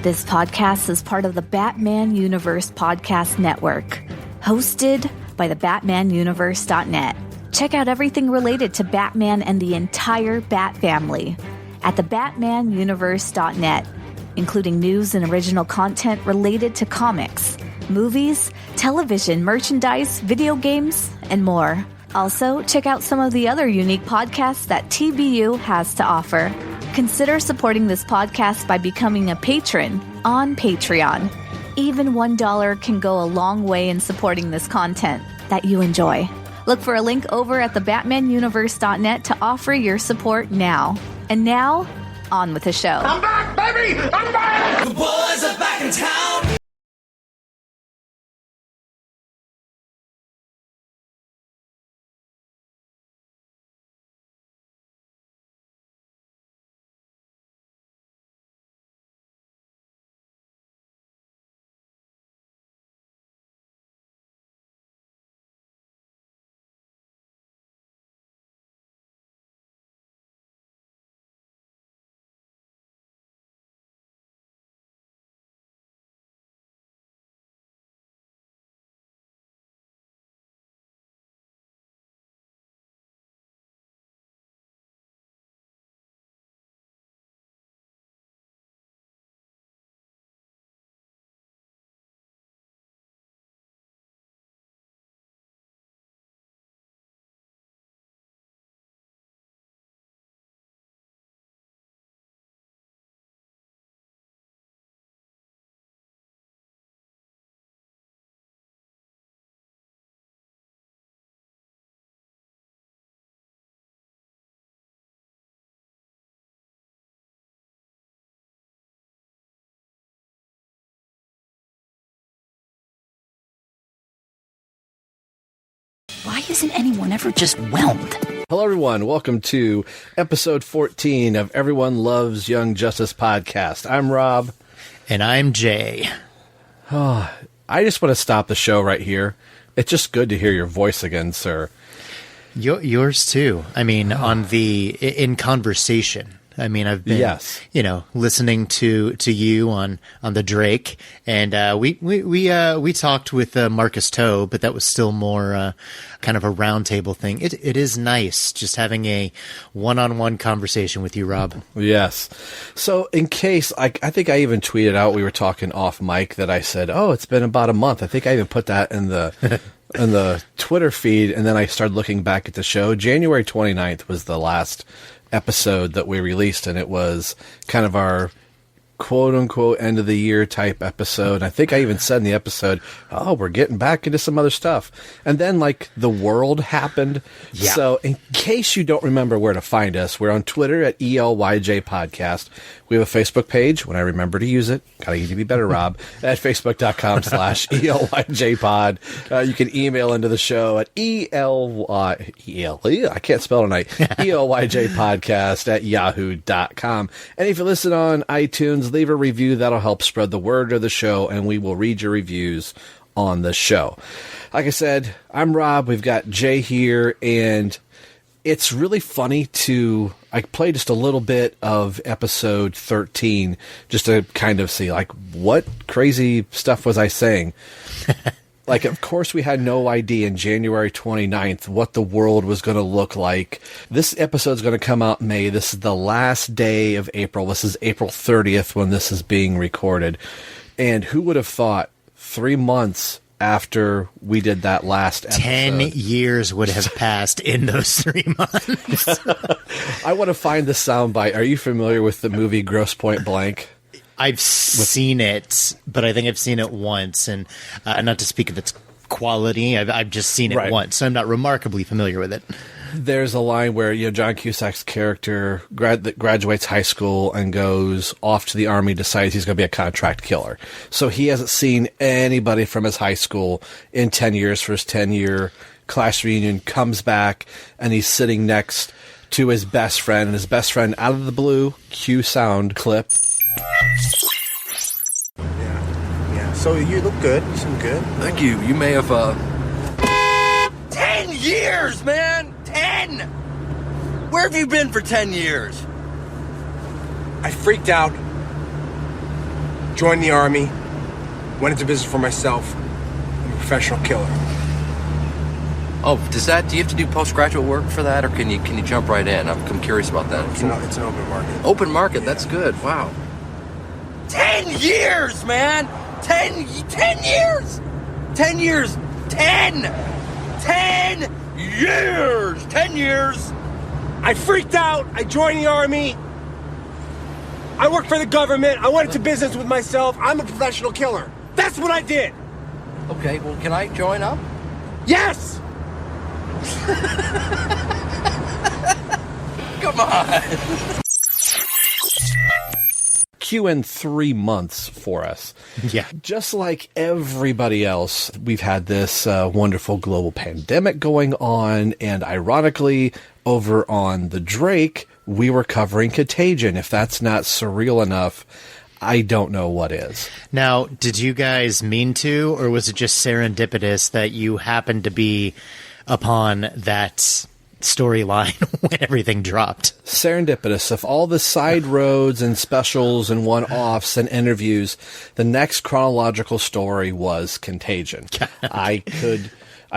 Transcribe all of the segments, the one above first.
This podcast is part of the Batman Universe Podcast Network, hosted by the BatmanUniverse.net. Check out everything related to Batman and the entire Bat family at the BatmanUniverse.net, including news and original content related to comics, movies, television, merchandise, video games, and more. Also, check out some of the other unique podcasts that TBU has to offer. Consider supporting this podcast by becoming a patron on Patreon. Even $1 can go a long way in supporting this content that you enjoy. Look for a link over at the BatmanUniverse.net to offer your support now. And now, on with the show. I'm back, baby! I'm back! The boys are back in town! Why isn't anyone ever just whelmed? Hello, everyone. Welcome to episode 14 of Everyone Loves Young Justice podcast. I'm Rob. And I'm Jay. I just want to stop the show right here. It's just good to hear your voice again, sir. Yours too. I mean, in conversation. I mean, I've been, listening to you on the Drake, and we talked with Marcus Toe, but that was still more kind of a roundtable thing. It is nice just having a one-on-one conversation with you, Rob. Yes. So in case, I think I even tweeted out, we were talking off mic, that I said, oh, it's been about a month. I think I even put that in the in the Twitter feed, and then I started looking back at the show. January 29th was the last episode that we released, and it was kind of our quote-unquote end-of-the-year type episode. I think I even said in the episode, oh, we're getting back into some other stuff. And then, the world happened. Yeah. So, in case you don't remember where to find us, we're on Twitter at ELYJ Podcast. We have a Facebook page, when I remember to use it. Gotta need to be better, Rob. At facebook.com/ELYJPod. You can email into the show at I can't spell tonight. ELYJPodcast at yahoo.com. And if you listen on iTunes, leave a review. That'll help spread the word of the show, and we will read your reviews on the show. Like I said, I'm Rob. We've got Jay here, and it's really funny I played just a little bit of episode 13 just to kind of see, what crazy stuff was I saying? Of course, we had no idea in January 29th what the world was going to look like. This episode's going to come out in May. This is the last day of April. This is April 30th when this is being recorded. And who would have thought 3 months after we did that last episode, 10 years would have passed in those 3 months. I want to find the soundbite. Are you familiar with the movie Grosse Pointe Blank? I've seen it, but I think I've seen it once, and not to speak of its quality, I've just seen it once, so I'm not remarkably familiar with it. There's a line where John Cusack's character graduates high school and goes off to the army, decides he's going to be a contract killer. So he hasn't seen anybody from his high school in 10 years for his 10-year class reunion, comes back, and he's sitting next to his best friend, and his best friend, out of the blue, cue sound clip. Yeah. So you look good. You seem good. Thank you. You may have, 10 years, man! 10! Where have you been for 10 years? I freaked out joined the Army, went into business for myself. I'm a professional killer. Oh, do you have to do postgraduate work for that, or can you jump right in? I'm curious about that. It's an open market. Open market, that's good. Wow. 10 years, man! 10 years! 10 years! 10 years! 10 years! I freaked out. I joined the Army. I worked for the government. I went into business with myself. I'm a professional killer. That's what I did. Okay, well, can I join up? Yes! Come on! Q in 3 months for us. Yeah. Just like everybody else, we've had this wonderful global pandemic going on, and ironically, over on the Drake, we were covering Contagion. If that's not surreal enough, I don't know what is. Now, did you guys mean to, or was it just serendipitous that you happened to be upon that storyline when everything dropped? Serendipitous. Of all the side roads and specials and one-offs and interviews, the next chronological story was Contagion. I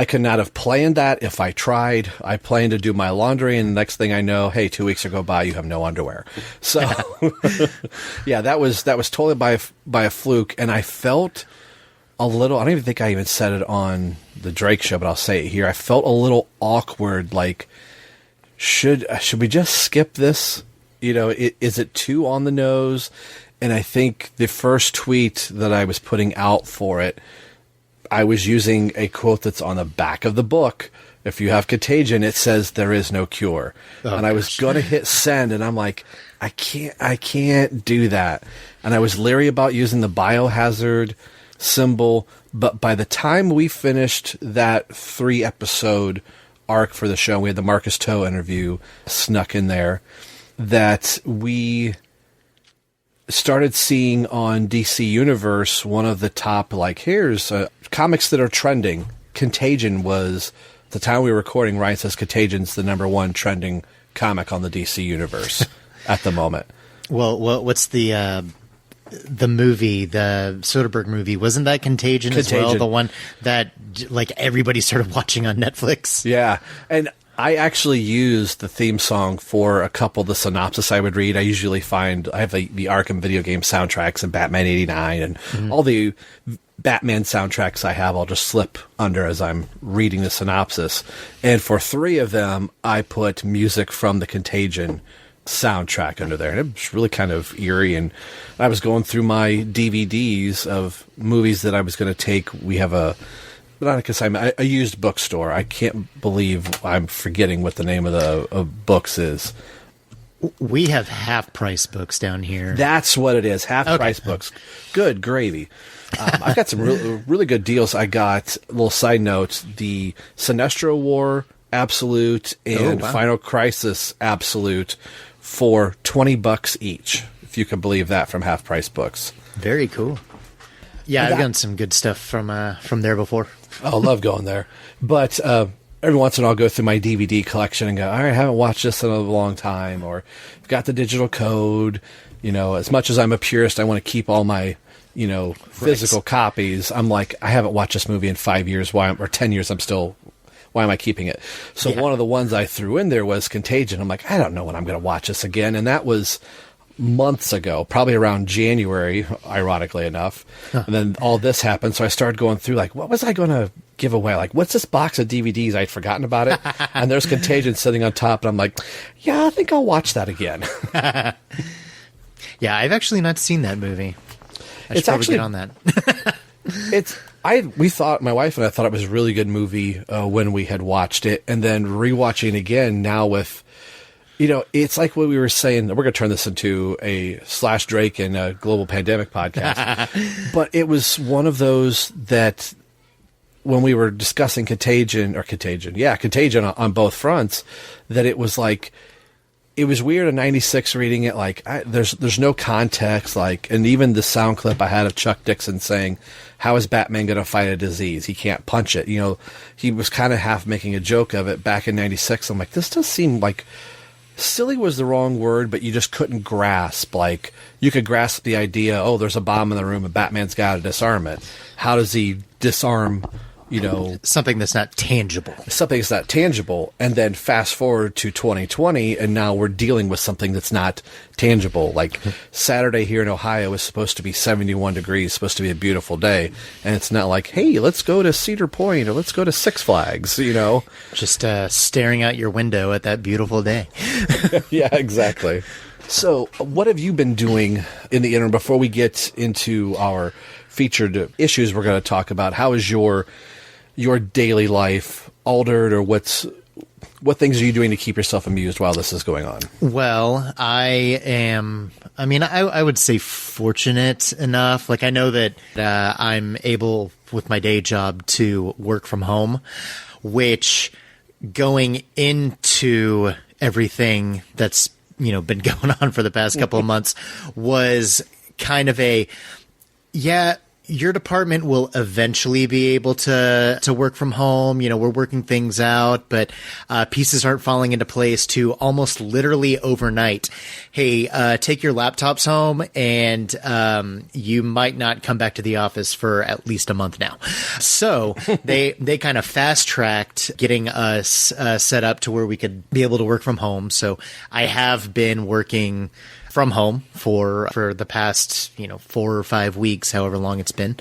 could not have planned that if I tried. I planned to do my laundry, and the next thing I know, hey, 2 weeks go by, you have no underwear. So, yeah, that was totally by a fluke, and I felt a little. I don't even think I even said it on the Drake show, but I'll say it here. I felt a little awkward. Like, should we just skip this? You know, is it too on the nose? And I think the first tweet that I was putting out for it, I was using a quote that's on the back of the book. If you have Contagion, it says there is no cure. Oh, and I was going to hit send, and I'm like, I can't do that. And I was leery about using the biohazard symbol, but by the time we finished that 3-episode arc for the show, we had the Marcus Toe interview snuck in there, that we started seeing on DC Universe one of the top, like, here's comics that are trending. Contagion was, the time we were recording, Ryan says Contagion's the #1 trending comic on the DC Universe at the moment. Well, what's the movie, the Soderbergh movie? Wasn't that Contagion as well? The one that, like, everybody started watching on Netflix? Yeah. And I actually used the theme song for a couple of the synopsis I would read. I usually I have the Arkham video game soundtracks and Batman 89 and all the Batman soundtracks I have, I'll just slip under as I'm reading the synopsis. And for 3 of them, I put music from the Contagion soundtrack under there. And it was really kind of eerie. And I was going through my DVDs of movies that I was going to take. We have a used bookstore. I can't believe I'm forgetting what the name of the books is. We have half-price books down here. That's what it is, half-price books. Good gravy. I've got some really good deals. I got, a little side note, the Sinestro War Absolute and Final Crisis Absolute for $20 each, if you can believe that, from half-price books. Very cool. Yeah, I've gotten some good stuff from there before. I love going there. But every once in a while I'll go through my DVD collection and go, all right, I haven't watched this in a long time, or I've got the digital code. You know, as much as I'm a purist, I want to keep all my, physical copies. I'm like, I haven't watched this movie in 5 years, or 10 years, why am I keeping it? So one of the ones I threw in there was Contagion. I'm like, I don't know when I'm going to watch this again. And that was months ago, probably around January, ironically enough. And then all this happened, so I started going through, like, what was I going to give away? Like, what's this box of DVDs? I'd forgotten about it. And there's Contagion sitting on top, and I'm like, yeah, I think I'll watch that again. Yeah, I've actually not seen that movie. I should probably get on that. We thought, my wife and I thought it was a really good movie when we had watched it, and then rewatching it again now with, it's like what we were saying. We're going to turn this into a / Drake and a global pandemic podcast. But it was one of those that when we were discussing Contagion on both fronts, that it was like, it was weird in 96 reading it. Like, there's no context. Like, and even the sound clip I had of Chuck Dixon saying, how is Batman going to fight a disease? He can't punch it. He was kind of half making a joke of it back in 96. I'm like, this does seem like silly was the wrong word, but you just couldn't grasp. Like, you could grasp the idea, oh, there's a bomb in the room and Batman's got to disarm it. How does he disarm, something that's not tangible? Something that's not tangible. And then fast forward to 2020, and now we're dealing with something that's not tangible. Like, Saturday here in Ohio is supposed to be 71 degrees, supposed to be a beautiful day. And it's not like, hey, let's go to Cedar Point or let's go to Six Flags, Just staring out your window at that beautiful day. Yeah, exactly. So what have you been doing in the interim before we get into our featured issues we're going to talk about? How is your daily life altered, or what things are you doing to keep yourself amused while this is going on? Well, I would say fortunate enough. Like, I know that I'm able with my day job to work from home, which going into everything that's, been going on for the past couple of months was kind of your department will eventually be able to work from home. We're working things out, but pieces aren't falling into place to almost literally overnight. Hey, take your laptops home, and you might not come back to the office for at least a month now. So they kind of fast tracked getting us set up to where we could be able to work from home. So I have been working from home for the past 4 or 5 weeks, however long it's been.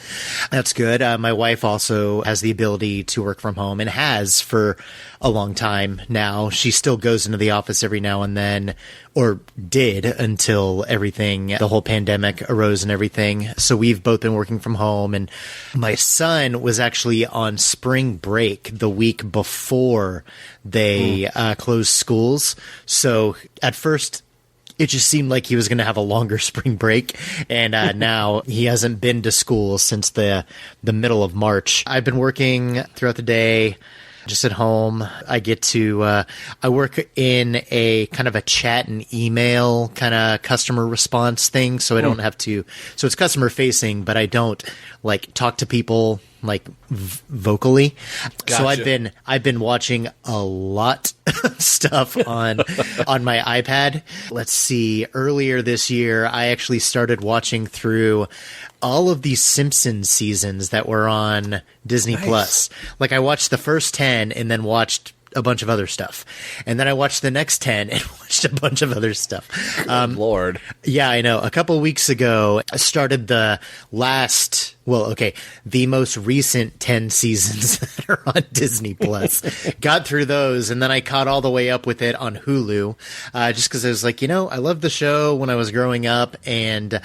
That's good. My wife also has the ability to work from home, and has for a long time now. She still goes into the office every now and then, or did until the whole pandemic arose and everything. So we've both been working from home, and my son was actually on spring break the week before they closed schools. So at first, it just seemed like he was going to have a longer spring break, and now he hasn't been to school since the middle of March. I've been working throughout the day, just at home. I get to I work in a kind of a chat and email kind of customer response thing, so I don't have to. So it's customer facing, but I don't talk to people vocally. Gotcha. So I've been watching a lot of stuff on my iPad. Let's see. Earlier this year, I actually started watching through all of these Simpsons seasons that were on Disney Plus. I watched the first 10 and then watched a bunch of other stuff. And then I watched the next 10 and watched a bunch of other stuff. Lord. Yeah, I know. A couple of weeks ago, I started the most recent 10 seasons that are on Disney Plus. Got through those, and then I caught all the way up with it on Hulu, just because I was like, I loved the show when I was growing up, and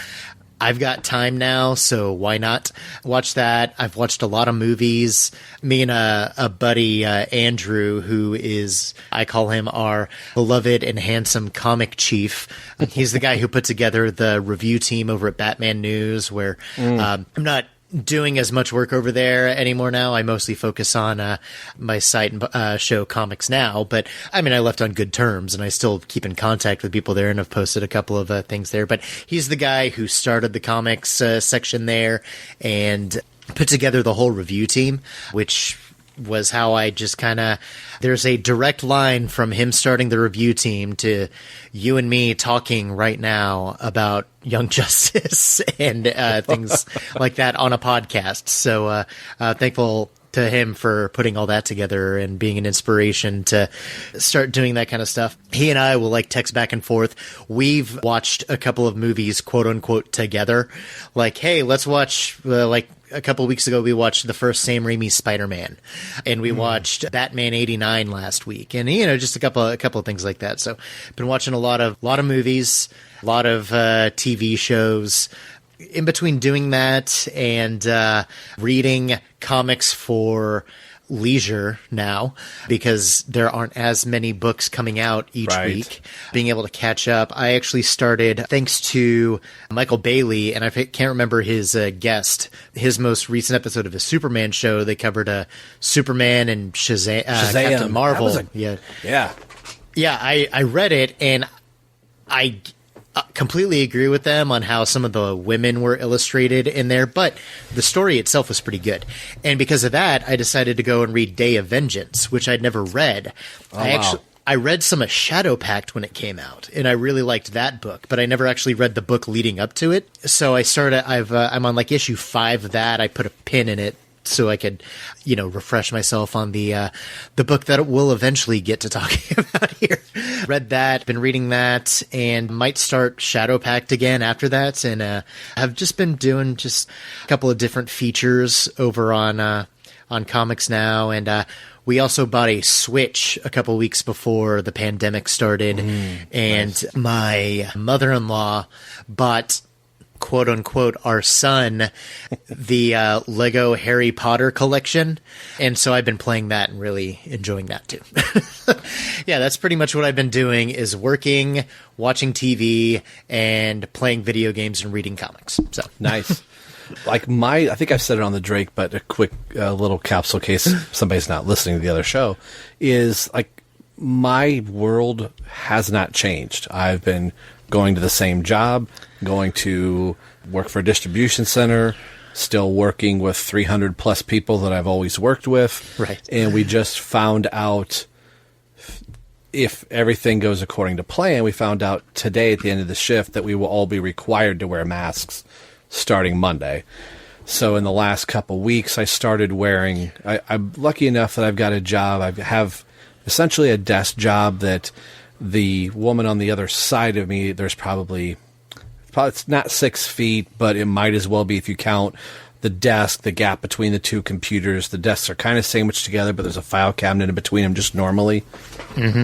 I've got time now, so why not watch that? I've watched a lot of movies. Me and a buddy, Andrew, who is, I call him our beloved and handsome comic chief. He's the guy who put together the review team over at Batman News, where I'm not doing as much work over there anymore now. I mostly focus on my site and show Comics Now, but I left on good terms, and I still keep in contact with people there, and I've posted a couple of things there. But he's the guy who started the comics section there and put together the whole review team, which was how I just there's a direct line from him starting the review team to you and me talking right now about Young Justice and things like that on a podcast. So thankful to him for putting all that together and being an inspiration to start doing that kind of stuff. He and I will text back and forth. We've watched a couple of movies, quote unquote, together. Hey, let's watch a couple of weeks ago, we watched the first Sam Raimi Spider-Man, and we watched Batman '89 last week, and just a couple of things like that. So, been watching a lot of movies, a lot of TV shows. In between doing that and reading comics for leisure now, because there aren't as many books coming out each week, being able to catch up. I actually started, thanks to Michael Bailey, and I can't remember his guest, his most recent episode of his Superman show. They covered Superman and Shazam. Captain Marvel. Yeah. I read it, and I completely agree with them on how some of the women were illustrated in there, but the story itself was pretty good. And because of that, I decided to go and read Day of Vengeance, which I'd never read. I read some of Shadow Pact when it came out, and I really liked that book, but I never actually read the book leading up to it. So I'm on like issue 5 of that. I put a pin in it so I could, refresh myself on the book that we'll eventually get to talking about here. Read that, been reading that, and might start Shadow Pact again after that. And I've just been doing just a couple of different features over on Comics Now, and we also bought a Switch a couple weeks before the pandemic started, and nice. My mother-in-law bought, quote unquote, our son the Lego Harry Potter collection, and so I've been playing that and really enjoying that too. Yeah, that's pretty much what I've been doing, is working, watching TV, and playing video games and reading comics. So nice. Like I think I've said it on the Drake, but a quick little capsule case somebody's not listening to the other show, is like my world has not changed. I've been going to the same job, going to work for a distribution center, still working with 300 plus people that I've always worked with. Right. And we just found out, if everything goes according to plan, we found out today at the end of the shift that we will all be required to wear masks starting Monday. So in the last couple weeks, I started wearing, I'm lucky enough that I've got a job. I have essentially a desk job that the woman on the other side of me, there's probably it's not 6 feet, but it might as well be if you count the desk, the gap between the two computers. The desks are kind of sandwiched together, but there's a file cabinet in between them just normally. Mm-hmm.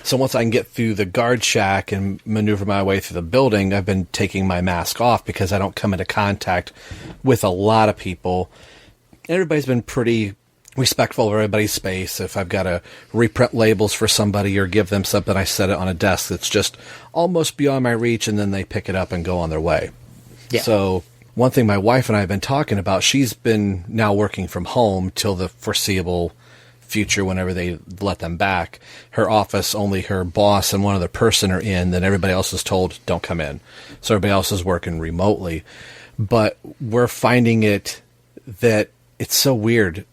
So once I can get through the guard shack and maneuver my way through the building, I've been taking my mask off because I don't come into contact with a lot of people. Everybody's been pretty respectful of everybody's space. If I've got to reprint labels for somebody or give them something, I set it on a desk that's just almost beyond my reach, and then they pick it up and go on their way. Yeah. So one thing my wife and I have been talking about, she's been now working from home till the foreseeable future whenever they let them back. Her office, only her boss and one other person are in, then everybody else is told don't come in. So everybody else is working remotely. But we're finding it that it's so weird.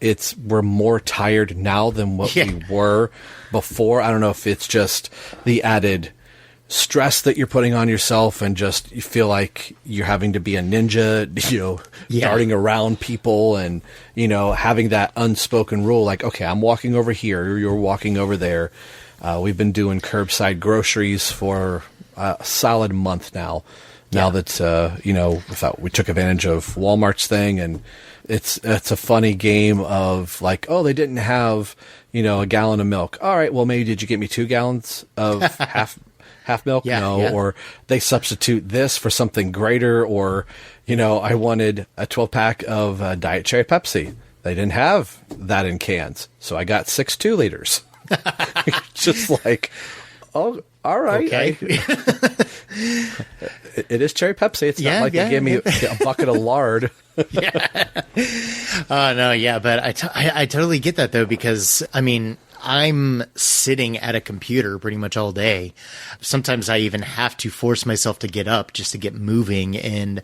We're more tired now than what we were before. I don't know if it's just the added stress that you're putting on yourself, and just you feel like you're having to be a ninja, darting around people, and having that unspoken rule like, okay, I'm walking over here, you're walking over there. We've been doing curbside groceries for a solid month now. Now that we took advantage of Walmart's thing, and it's a funny game of like, oh, they didn't have a gallon of milk. All right, well, maybe did you get me 2 gallons of half milk? No. Or they substitute this for something greater, or I wanted a 12-pack of Diet Cherry Pepsi. They didn't have that in cans, so I got 6 2-liters. Just like, oh, all right. Okay. It is Cherry Pepsi. It's not like they gave me a bucket of lard. No, yeah, but I totally get that, though, because, I'm sitting at a computer pretty much all day. Sometimes I even have to force myself to get up just to get moving and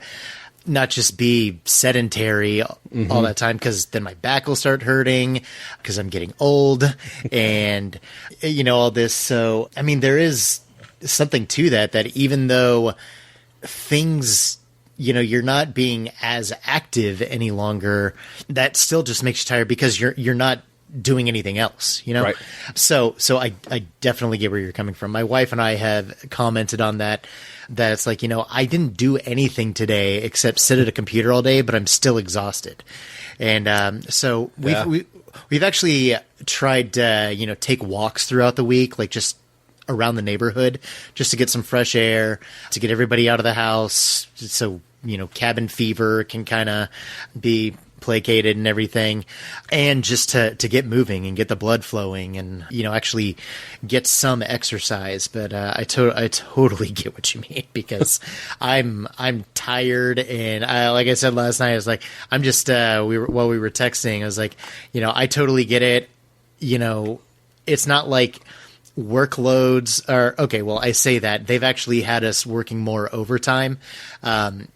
not just be sedentary all that time, because then my back will start hurting because I'm getting old and, all this. So, there is something to that even though things, you're not being as active any longer, that still just makes you tired because you're not doing anything else, Right. So I definitely get where you're coming from. My wife and I have commented on that it's like, I didn't do anything today except sit at a computer all day, but I'm still exhausted. And so we've actually tried to, take walks throughout the week, like just around the neighborhood, just to get some fresh air, to get everybody out of the house. So, cabin fever can kind of be placated and everything, and just to get moving and get the blood flowing and actually get some exercise. But I totally get what you mean, because I'm tired, and like I said last night, I was like, I'm just while we were texting, I was like, I totally get it. It's not like workloads are okay. Well, I say that they've actually had us working more overtime.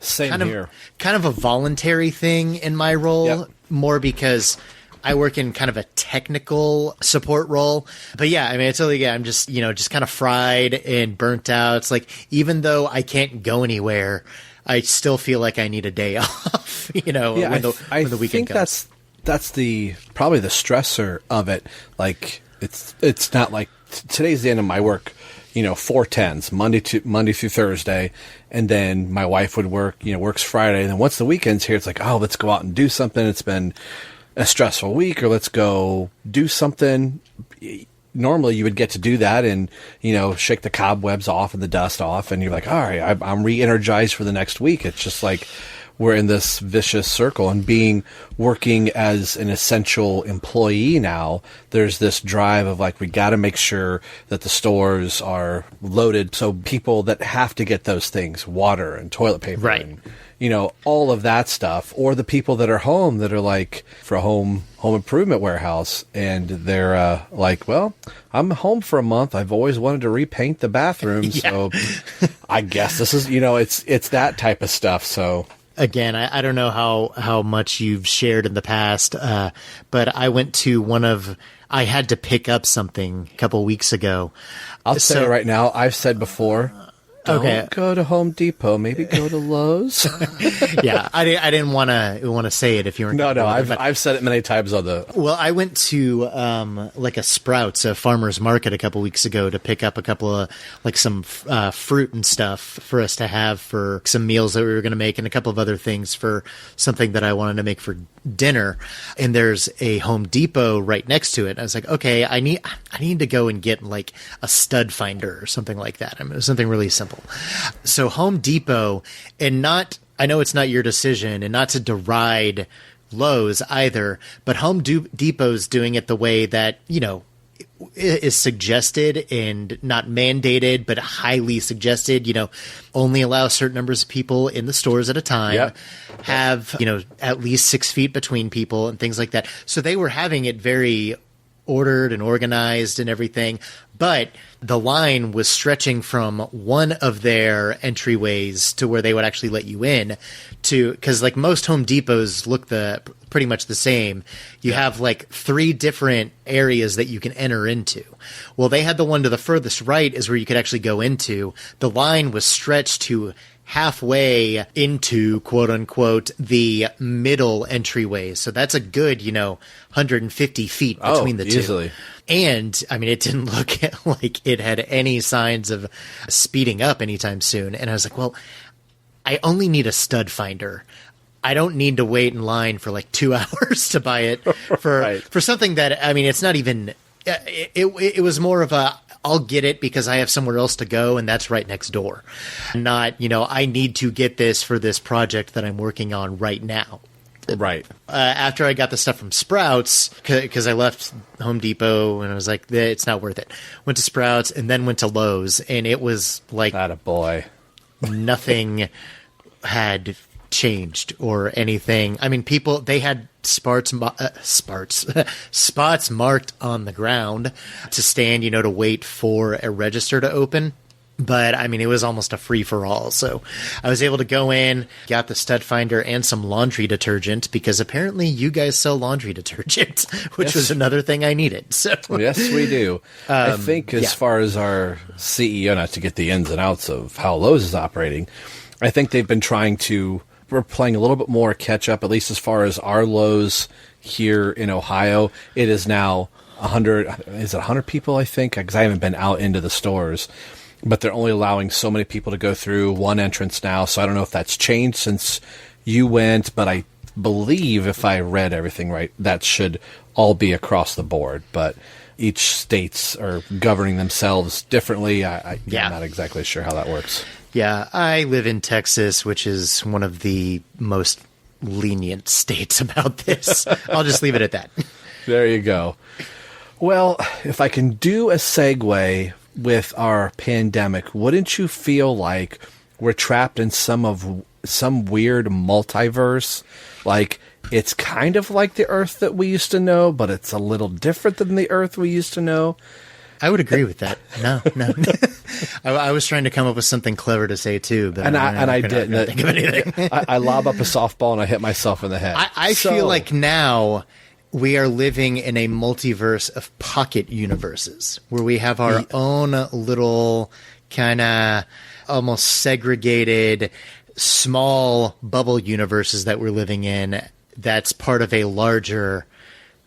Same here. Kind of a voluntary thing in my role, more because I work in kind of a technical support role. But yeah, I mean, it's really, I'm just, just kind of fried and burnt out. It's like, even though I can't go anywhere, I still feel like I need a day off, when the weekend comes. That's probably the stressor of it. Like, it's not like today's the end of my work, 4/10s, Monday through Thursday. And then my wife would work, works Friday. And then once the weekend's here, it's like, oh, let's go out and do something. It's been a stressful week, or let's go do something. Normally you would get to do that and, shake the cobwebs off and the dust off. And you're like, all right, I'm re-energized for the next week. It's just like we're in this vicious circle, and working as an essential employee now, there's this drive of like, we got to make sure that the stores are loaded. So people that have to get those things, water and toilet paper, right, and, all of that stuff, or the people that are home that are like for a home improvement warehouse, and they're like, well, I'm home for a month. I've always wanted to repaint the bathroom. So I guess this is, it's that type of stuff. So again, I don't know how much you've shared in the past, but I went to I had to pick up something a couple weeks ago. I'll say it right now. I've said before, don't go to Home Depot. Maybe go to Lowe's. Yeah, I didn't want to say it if you were. No. I've said it many times on the. Well, I went to like a Sprouts, a farmer's market, a couple weeks ago to pick up a couple of some fruit and stuff for us to have for some meals that we were going to make, and a couple of other things for something that I wanted to make for dinner. And there's a Home Depot right next to it. And I was like, okay, I need to go and get like a stud finder or something like that. I mean, something really simple. So Home Depot, and I know it's not your decision, and not to deride Lowe's either, but Home Depot's doing it the way that, is suggested and not mandated, but highly suggested, only allow certain numbers of people in the stores at a time, have, at least 6 feet between people and things like that. So they were having it very ordered and organized and everything, but the line was stretching from one of their entryways to where they would actually let you in to, because like most Home Depots look pretty much the same. You have like 3 different areas that you can enter into. Well, they had the one to the furthest right is where you could actually go into. The line was stretched to halfway into, quote unquote, the middle entryway. So that's a good, 150 feet between the two. Easily. And I mean, it didn't look like it had any signs of speeding up anytime soon. And I was like, well, I only need a stud finder. I don't need to wait in line for like 2 hours to buy it for something that, I mean, it's not even, it was more of a, I'll get it because I have somewhere else to go, and that's right next door. Not, I need to get this for this project that I'm working on right now. Right. After I got the stuff from Sprouts, because I left Home Depot and I was like, it's not worth it. Went to Sprouts and then went to Lowe's, and it was like, attaboy. Nothing had changed or anything. I mean, they had spots marked on the ground to stand, to wait for a register to open. But I mean, it was almost a free for all. So I was able to go in, got the stud finder and some laundry detergent, because apparently you guys sell laundry detergent, which was another thing I needed. So yes, we do. I think as far as our CEO, not to get the ins and outs of how Lowe's is operating, I think they've been we're playing a little bit more catch up, at least as far as our Lowe's here in Ohio. It is now 100. Is it 100 people, I think? Because I haven't been out into the stores. But they're only allowing so many people to go through one entrance now. So I don't know if that's changed since you went, but I believe, if I read everything right, that should all be across the board. But each states are governing themselves differently. I'm not exactly sure how that works. Yeah, I live in Texas, which is one of the most lenient states about this. I'll just leave it at that. There you go. Well, if I can do a segue with our pandemic, wouldn't you feel like we're trapped in some weird multiverse? Like, it's kind of like the Earth that we used to know, but it's a little different than the Earth we used to know. I would agree with that. No. I was trying to come up with something clever to say too, but I didn't think of anything. I lob up a softball and I hit myself in the head. I feel like now we are living in a multiverse of pocket universes where we have our own little kind of almost segregated small bubble universes that we're living in. That's part of a larger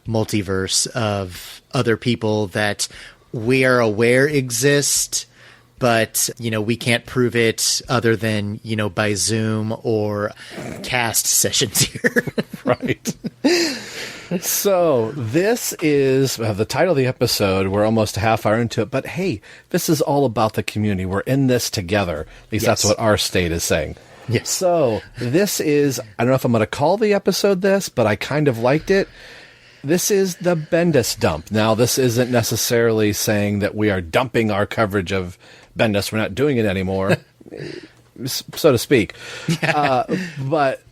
multiverse of other people that we are aware exist, but, we can't prove it other than, by Zoom or cast sessions here. Right. So this is the title of the episode. We're almost a half hour into it, but hey, this is all about the community. We're in this together. At least that's what our state is saying. Yes. So this is, I don't know if I'm going to call the episode this, but I kind of liked it. This is the Bendis Dump. Now, this isn't necessarily saying that we are dumping our coverage of Bendis. We're not doing it anymore, so to speak. But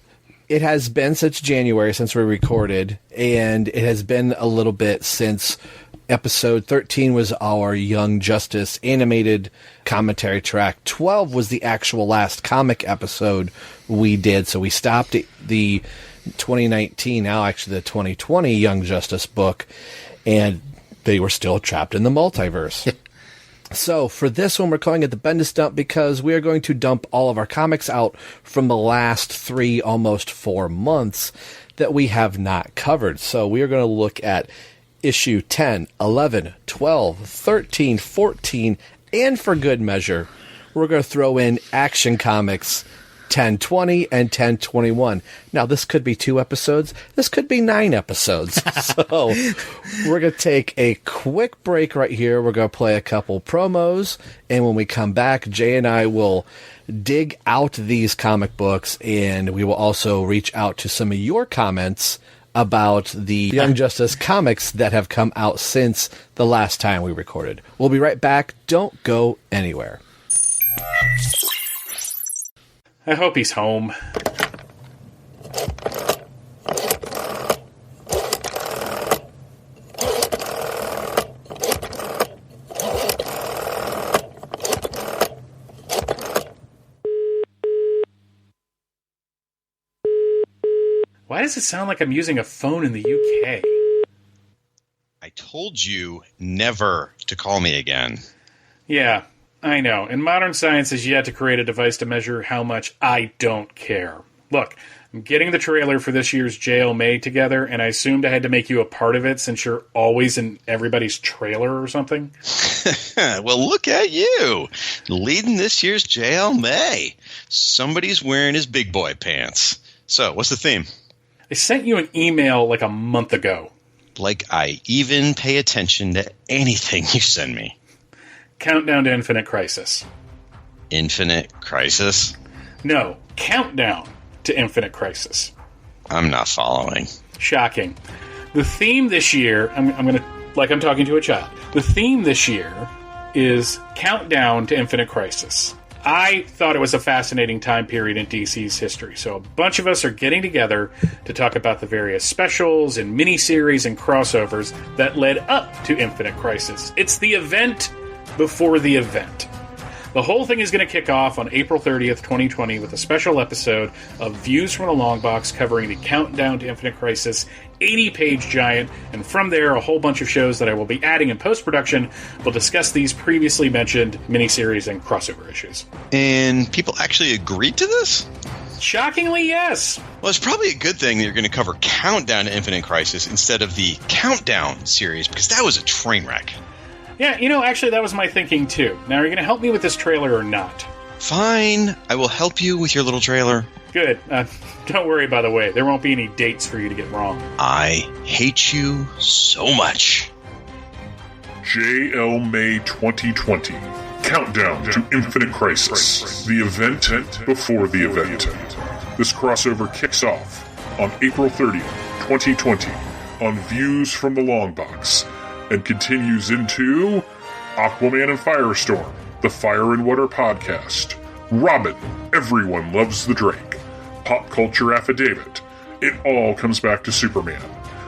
it has been since January since we recorded, and it has been a little bit since episode 13 was our Young Justice animated commentary track. 12 was the actual last comic episode we did, so we stopped the 2019, now actually the 2020 Young Justice book, and they were still trapped in the multiverse. So for this one, we're calling it the Bendis Dump because we are going to dump all of our comics out from the last 3, almost 4 months that we have not covered. So we are going to look at issue 10, 11, 12, 13, 14, and for good measure, we're going to throw in Action Comics 1020 and 1021. Now, this could be 2 episodes. This could be 9 episodes. So we're going to take a quick break right here. We're going to play a couple promos. And when we come back, Jay and I will dig out these comic books. And we will also reach out to some of your comments about the Young Justice comics that have come out since the last time we recorded. We'll be right back. Don't go anywhere. I hope he's home. Why does it sound like I'm using a phone in the UK? I told you never to call me again. Yeah, I know. And modern science has yet to create a device to measure how much I don't care. Look, I'm getting the trailer for this year's JLMA together, and I assumed I had to make you a part of it since you're always in everybody's trailer or something. Well, look at you, leading this year's JLMA. Somebody's wearing his big boy pants. So, what's the theme? I sent you an email like a month ago. Like I even pay attention to anything you send me. Countdown to Infinite Crisis. Infinite Crisis? No, Countdown to Infinite Crisis. I'm not following. Shocking. The theme this year, I'm going to, like I'm talking to a child. The theme this year is Countdown to Infinite Crisis. I thought it was a fascinating time period in DC's history, so a bunch of us are getting together to talk about the various specials and miniseries and crossovers that led up to Infinite Crisis. It's the event before the event. The whole thing is going to kick off on April 30th, 2020 with a special episode of Views from the Long Box covering the Countdown to Infinite Crisis 80-page giant, and from there a whole bunch of shows that I will be adding in post-production will discuss these previously mentioned miniseries and crossover issues. And people actually agreed to this? Shockingly, yes. Well, it's probably a good thing that you're going to cover Countdown to Infinite Crisis instead of the Countdown series, because that was a train wreck. Yeah, actually, that was my thinking, too. Now, are you going to help me with this trailer or not? Fine. I will help you with your little trailer. Good. Don't worry, by the way. There won't be any dates for you to get wrong. I hate you so much. JLMA 2020. Countdown to Infinite Crisis. The event before the event. This crossover kicks off on April 30th, 2020 on Views from the Long Box, and continues into Aquaman and Firestorm, the Fire and Water podcast, Robin, Everyone Loves the Drake, Pop Culture Affidavit, It All Comes Back to Superman,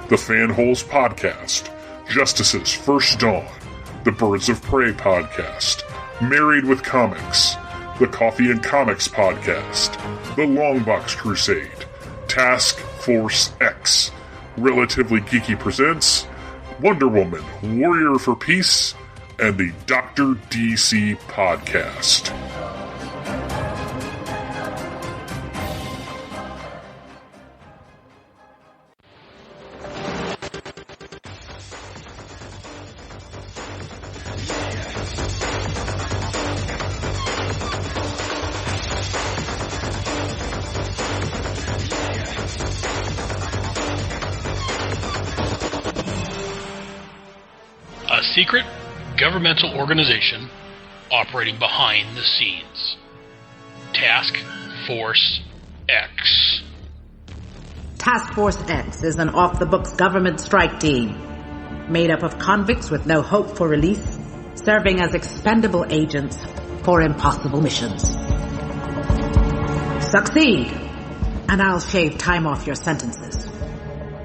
the Fanholes podcast, Justice's First Dawn, the Birds of Prey podcast, Married with Comics, the Coffee and Comics podcast, the Longbox Crusade, Task Force X, Relatively Geeky presents Wonder Woman, Warrior for Peace, and the Dr. DC Podcast. A secret governmental organization operating behind the scenes. Task Force X. Task Force X is an off-the-books government strike team made up of convicts with no hope for release, serving as expendable agents for impossible missions. Succeed, and I'll shave time off your sentences.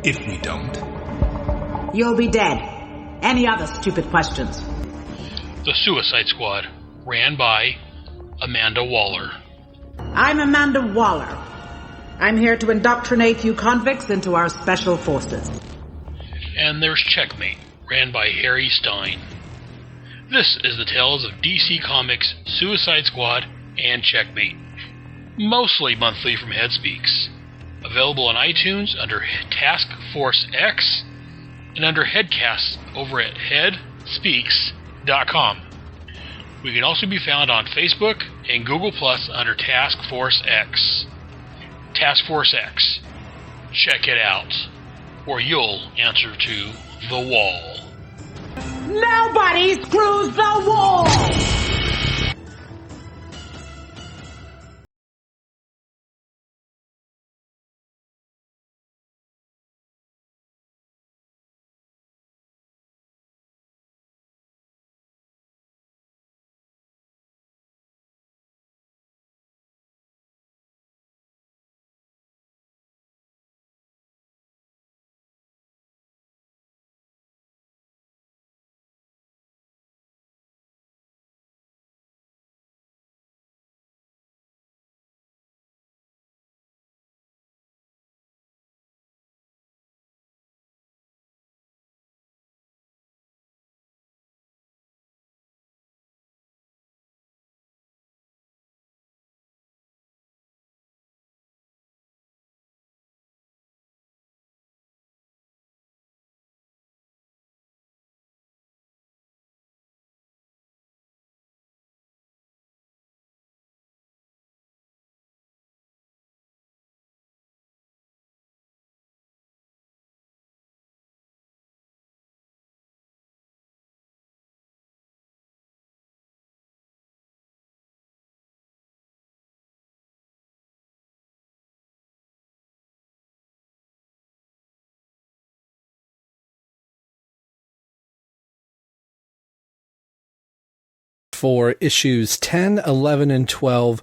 If we don't, you'll be dead. Any other stupid questions? The Suicide Squad, ran by Amanda Waller. I'm Amanda Waller. I'm here to indoctrinate you convicts into our special forces. And there's Checkmate, ran by Harry Stein. This is the tales of DC Comics, Suicide Squad, and Checkmate. Mostly monthly from Headspeaks. Available on iTunes under Task Force X and under Headcasts over at headspeaks.com. We can also be found on Facebook and Google Plus under Task Force X. Task Force X. Check it out, or you'll answer to the wall. Nobody screws the wall! For issues 10, 11, and 12,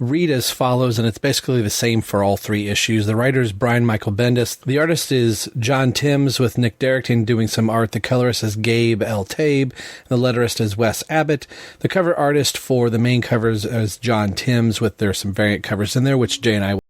read as follows, and it's basically the same for all three issues. The writer is Brian Michael Bendis. The artist is John Timms with Nick Derrickson doing some art. The colorist is Gabe L. Tabe. The letterist is Wes Abbott. The cover artist for the main covers is John Timms with there's some variant covers in there, which Jay and I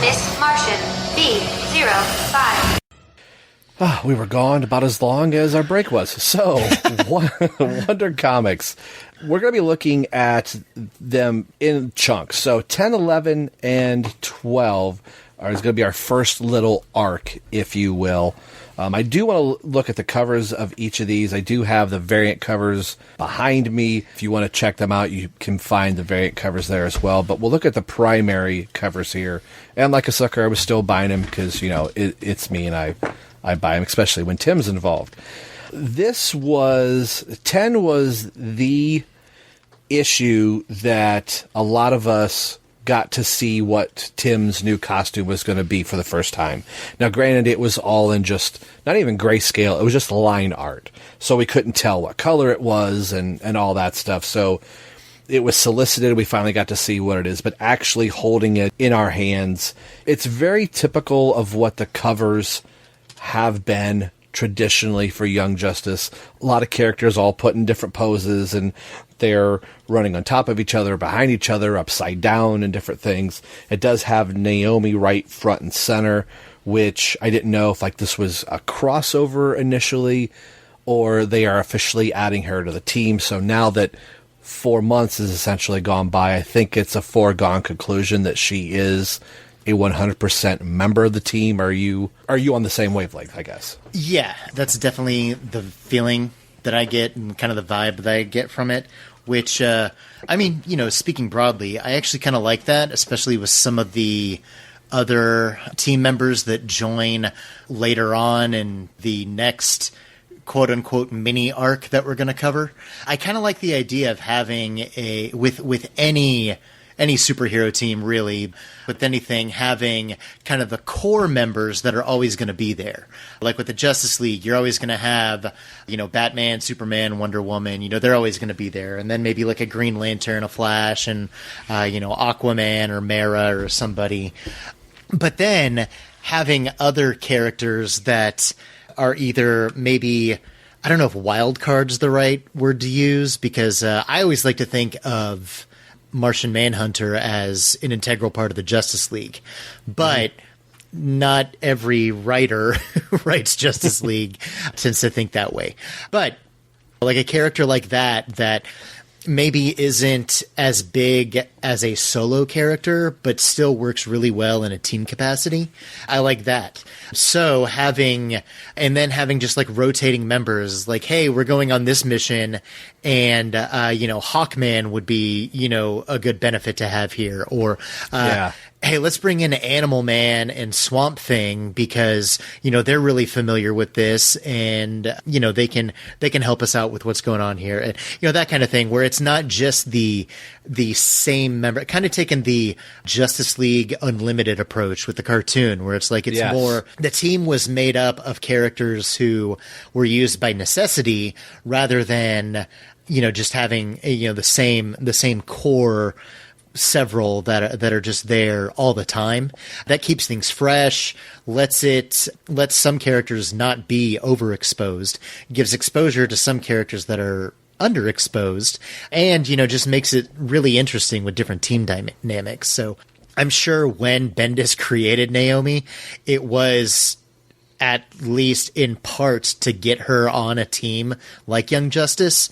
Miss Martian B05. We were gone about as long as our break was. So, Wonder Comics. We're going to be looking at them in chunks. So, 10, 11, and 12 is going to be our first little arc, if you will. I do want to look at the covers of each of these. I do have the variant covers behind me. If you want to check them out, you can find the variant covers there as well. But we'll look at the primary covers here. And like a sucker, I was still buying them because, it's me and I buy them, especially when Tim's involved. 10 was the issue that a lot of us got to see what Tim's new costume was going to be for the first time. Now, granted, it was all in just, not even grayscale, it was just line art. So we couldn't tell what color it was and all that stuff. So it was solicited. We finally got to see what it is. But actually holding it in our hands, it's very typical of what the covers have been traditionally for Young Justice. A lot of characters all put in different poses, and they're running on top of each other, behind each other, upside down, and different things. It does have Naomi right front and center, which I didn't know if this was a crossover initially, or they are officially adding her to the team. So now that 4 months has essentially gone by, I think it's a foregone conclusion that she is a 100% member of the team. Are you on the same wavelength, I guess? Yeah, that's definitely the feeling that I get and kind of the vibe that I get from it, which, speaking broadly, I actually kind of like that, especially with some of the other team members that join later on in the next quote-unquote mini arc that we're going to cover. I kind of like the idea of having with any superhero team, really, with anything, having kind of the core members that are always going to be there. Like with the Justice League, you're always going to have, Batman, Superman, Wonder Woman, they're always going to be there. And then maybe like a Green Lantern, a Flash, and, Aquaman or Mera or somebody. But then having other characters that are either maybe, I don't know if wild card's the right word to use, because I always like to think of Martian Manhunter as an integral part of the Justice League, but not every writer who writes Justice League tends to think that way. But like a character like that maybe isn't as big as a solo character, but still works really well in a team capacity. I like that. So having just like rotating members, like, hey, we're going on this mission, and Hawkman would be, a good benefit to have here, or hey, let's bring in Animal Man and Swamp Thing because, they're really familiar with this, and, they can help us out with what's going on here. And, that kind of thing, where it's not just the same member, kind of taking the Justice League Unlimited approach with the cartoon, where it's like, it's more, the team was made up of characters who were used by necessity rather than, just having, the same core several that are just there all the time. That keeps things fresh, lets some characters not be overexposed, gives exposure to some characters that are underexposed, and just makes it really interesting with different team dynamics. So I'm sure when Bendis created Naomi, it was at least in part to get her on a team like Young Justice.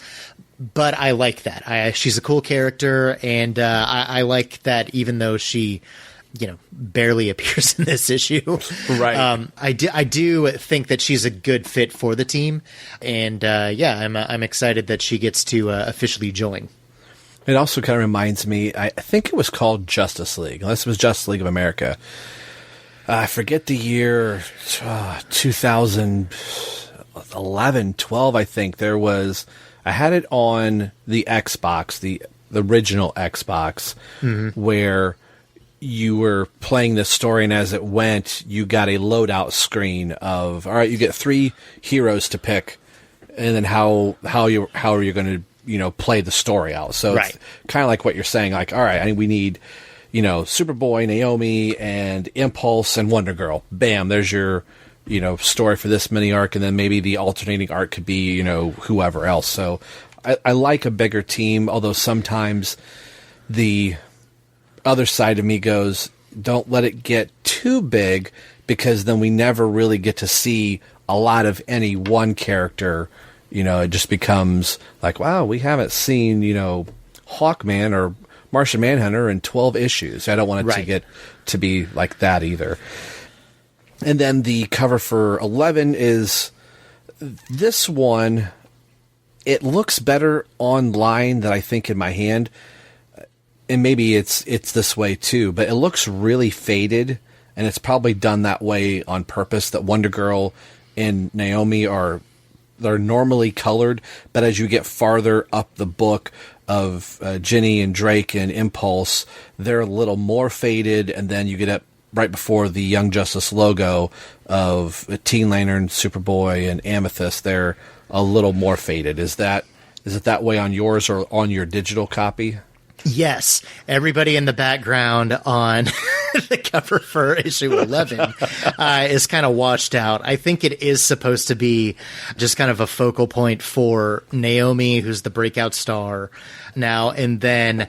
But I like that. She's a cool character, and I like that even though she, barely appears in this issue. Right. I do think that she's a good fit for the team, and I'm excited that she gets to officially join. It also kind of reminds me, I think it was called Justice League, unless it was Justice League of America. I forget the year, 2011, 12, I think. I had it on the Xbox, the original Xbox, where you were playing this story, and as it went, you got a loadout screen of, all right, you get 3 heroes to pick, and then how are you going to play the story out. So It's kind of like what you're saying, like, all right, we need Superboy, Naomi, and Impulse, and Wonder Girl. Bam, there's your story for this mini arc, and then maybe the alternating arc could be whoever else. So I like a bigger team, although sometimes other side of me goes, don't let it get too big, because then we never really get to see a lot of any one character. It just becomes like, wow, we haven't seen, Hawkman or Martian Manhunter in 12 issues. I don't want it to get to be like that either. And then the cover for 11 is this one. It looks better online than I think in my hand. And maybe it's this way too, but it looks really faded, and it's probably done that way on purpose, that Wonder Girl and Naomi they're normally colored, but as you get farther up the book of Ginny and Drake and Impulse, they're a little more faded, and then you get up right before the Young Justice logo of Teen Lantern, Superboy, and Amethyst. They're a little more faded. Is it that way on yours or on your digital copy? Yes. Everybody in the background on the cover for issue 11 is kind of washed out. I think it is supposed to be just kind of a focal point for Naomi, who's the breakout star now, and then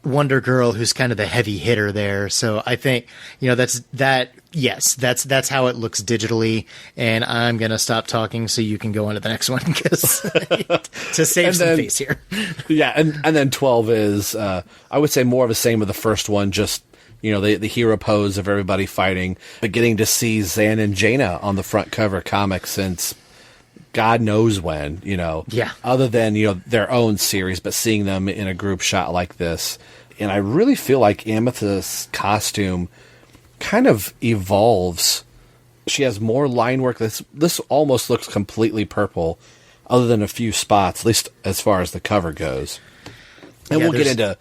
Wonder Girl, who's kind of the heavy hitter there. So I think, that's how it looks digitally. And I'm going to stop talking so you can go on to the next one, because to save some face here. Yeah. And then 12 is, I would say more of the same with the first one, just, the hero pose of everybody fighting, but getting to see Zan and Jaina on the front cover comic since God knows when, other than, their own series, but seeing them in a group shot like this. And I really feel like Amethyst's costume kind of evolves. She has more line work. This almost looks completely purple, other than a few spots, at least as far as the cover goes. And we'll get into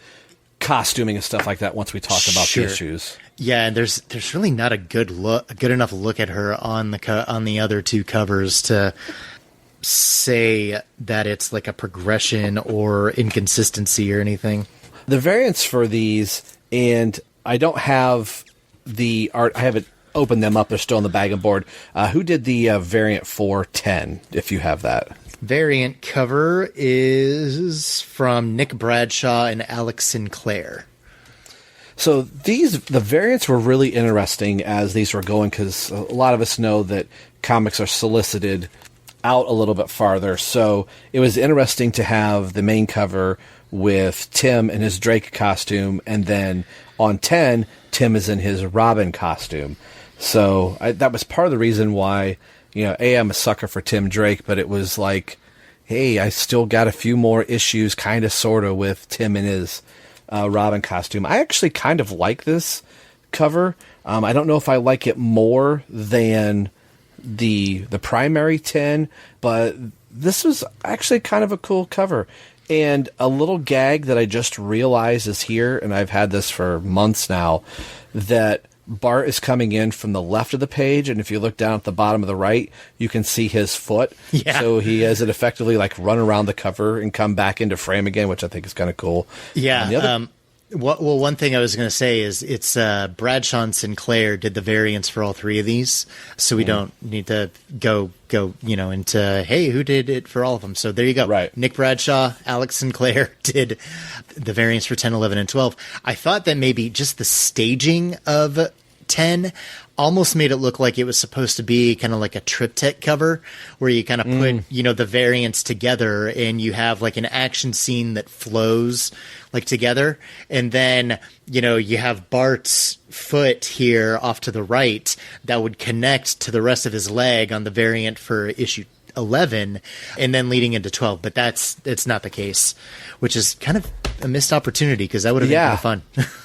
costuming and stuff like that once we talk about the issues. Yeah, and there's really not a good enough look at her on the other two covers to say that it's like a progression or inconsistency or anything. The variants for these, and I don't have the art, I haven't opened them up, they're still on the bag and board. Who did the variant for 10, if you have that? Variant cover is from Nick Bradshaw and Alex Sinclair. So the variants were really interesting as these were going, because a lot of us know that comics are solicited out a little bit farther. So it was interesting to have the main cover with Tim in his Drake costume, and then on 10, Tim is in his Robin costume. So that was part of the reason why, I'm a sucker for Tim Drake, but it was like, hey, I still got a few more issues, kind of, sort of, with Tim in his Robin costume. I actually kind of like this cover. I don't know if I like it more than the primary 10, but this was actually kind of a cool cover. And a little gag that I just realized is here, and I've had this for months now, that Bart is coming in from the left of the page, and if you look down at the bottom of the right, you can see his foot. Yeah. So he has it effectively like run around the cover and come back into frame again, which I think is kind of cool. Yeah. Well, one thing I was going to say is it's Bradshaw and Sinclair did the variants for all three of these, so we don't need to go into, hey, who did it for all of them? So there you go. Right. Nick Bradshaw, Alex Sinclair did the variants for 10, 11, and 12. I thought that maybe just the staging of 10 almost made it look like it was supposed to be kind of like a triptych cover, where you kind of put, the variants together, and you have like an action scene that flows like together. And then, you have Bart's foot here off to the right that would connect to the rest of his leg on the variant for issue 11, and then leading into 12. But it's not the case, which is kind of a missed opportunity, because that would have been kind of fun.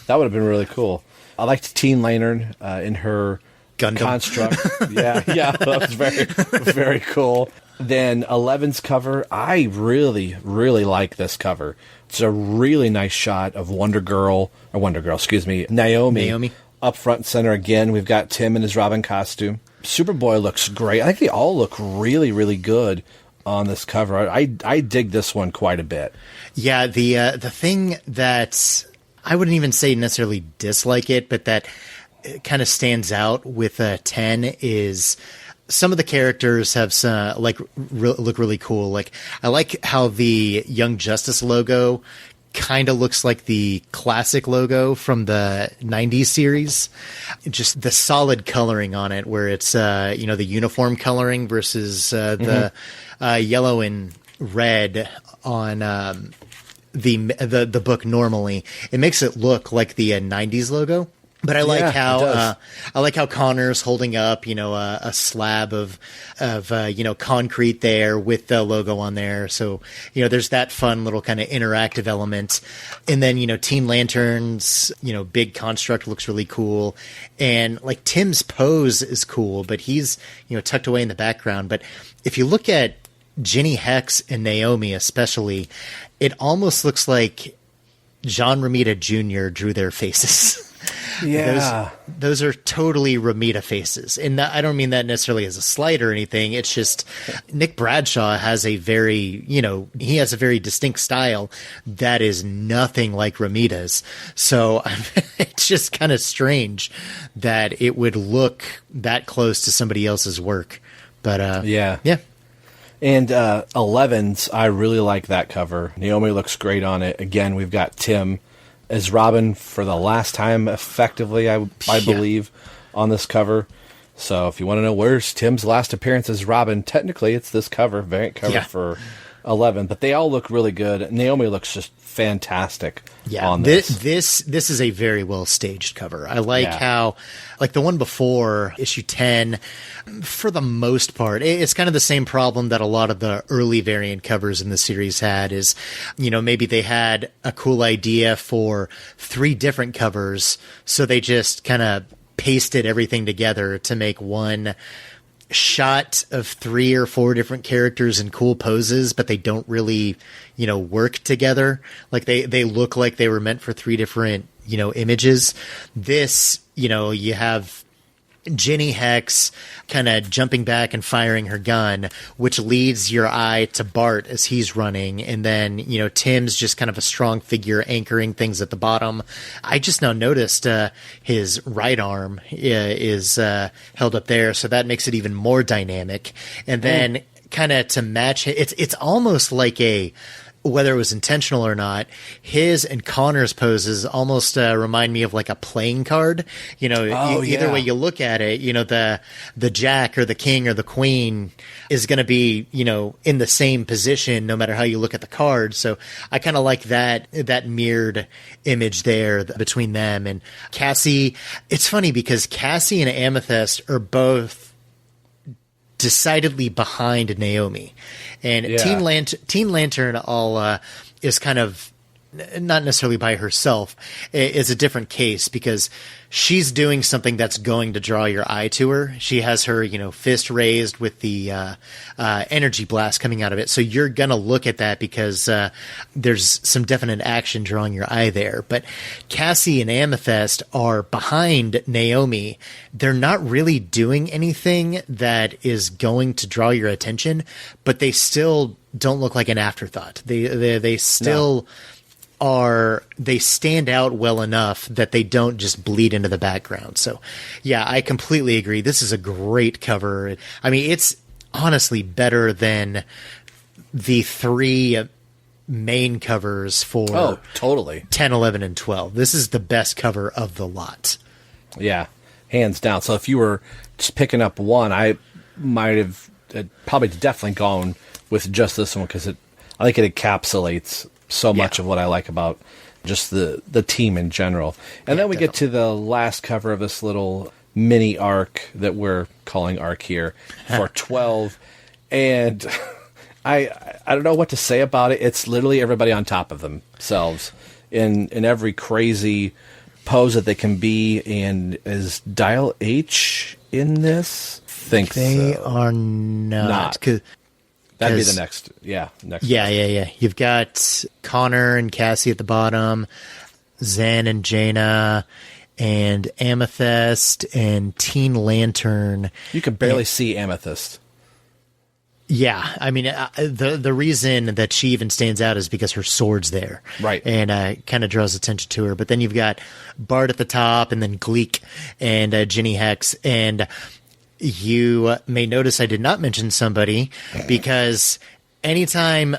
That would have been really cool. I liked Teen Lantern in her Gundam construct. yeah, that was very, very cool. Then 11's cover, I really, really like this cover. It's a really nice shot of Naomi up front and center again. We've got Tim in his Robin costume. Superboy looks great. I think they all look really, really good on this cover. I dig this one quite a bit. Yeah, the thing that I wouldn't even say necessarily dislike it, but that kind of stands out with 10 is some of the characters have look really cool. Like, I like how the Young Justice logo kind of looks like the classic logo from the 90s series. Just the solid coloring on it, where it's, the uniform coloring versus the yellow and red on the book normally. It makes it look like the 90s logo. But I like how Connor's holding up, a slab of concrete there with the logo on there. So, there's that fun little kind of interactive element. And then, Teen Lantern's, big construct looks really cool. And like Tim's pose is cool, but he's, tucked away in the background. But if you look at Ginny Hex and Naomi especially, it almost looks like John Romita Jr. drew their faces. Yeah. Those are totally Romita faces. And I don't mean that necessarily as a slight or anything. It's just Nick Bradshaw has a very, he has a very distinct style that is nothing like Romita's. So it's just kind of strange that it would look that close to somebody else's work. But yeah. And 11's, I really like that cover. Naomi looks great on it. Again, we've got Tim as Robin for the last time, effectively, I believe, on this cover. So if you want to know where's Tim's last appearance as Robin, technically it's this cover, variant cover for 11. But they all look really good. Naomi looks just fantastic on this. This is a very well staged cover. I like how, like the one before, issue 10, for the most part, it's kind of the same problem that a lot of the early variant covers in the series had is, maybe they had a cool idea for 3 different covers, so they just kind of pasted everything together to make one shot of 3 or 4 different characters in cool poses, but they don't really, work together. Like they look like they were meant for 3 different, images. This, you have Ginny Hex kind of jumping back and firing her gun, which leads your eye to Bart as he's running. And then, Tim's just kind of a strong figure anchoring things at the bottom. I just now noticed his right arm is held up there. So that makes it even more dynamic. And then kind of to match it, it's almost like whether it was intentional or not, his and Connor's poses almost remind me of like a playing card. Either way you look at it, the jack or the king or the queen is going to be, in the same position no matter how you look at the card. So I kind of like that mirrored image there between them and Cassie. It's funny because Cassie and Amethyst are both decidedly behind Naomi, and Teen Lantern is kind of not necessarily by herself. It's a different case because she's doing something that's going to draw your eye to her. She has her, fist raised with the energy blast coming out of it. So you're going to look at that because there's some definite action drawing your eye there. But Cassie and Amethyst are behind Naomi. They're not really doing anything that is going to draw your attention, but they still don't look like an afterthought. They still they stand out well enough that they don't just bleed into the background. So yeah, I completely agree. This is a great cover. I mean, it's honestly better than the 3 main covers for totally 10, 11, and 12. This is the best cover of the lot. Yeah, hands down. So if you were just picking up one, I might have probably definitely gone with just this one because I think it encapsulates so much of what I like about just the team in general. And then we get to the last cover of this little mini arc that we're calling arc here for 12. And I don't know what to say about it. It's literally everybody on top of themselves in every crazy pose that they can be. And is Dial H in this? Think they are not. That'd be the next. Yeah. You've got Connor and Cassie at the bottom, Zan and Jaina, and Amethyst and Teen Lantern. You can barely see Amethyst. Yeah, I mean, the reason that she even stands out is because her sword's there. Right. And kind of draws attention to her. But then you've got Bart at the top, and then Gleek and Ginny Hex. And you may notice I did not mention somebody because anytime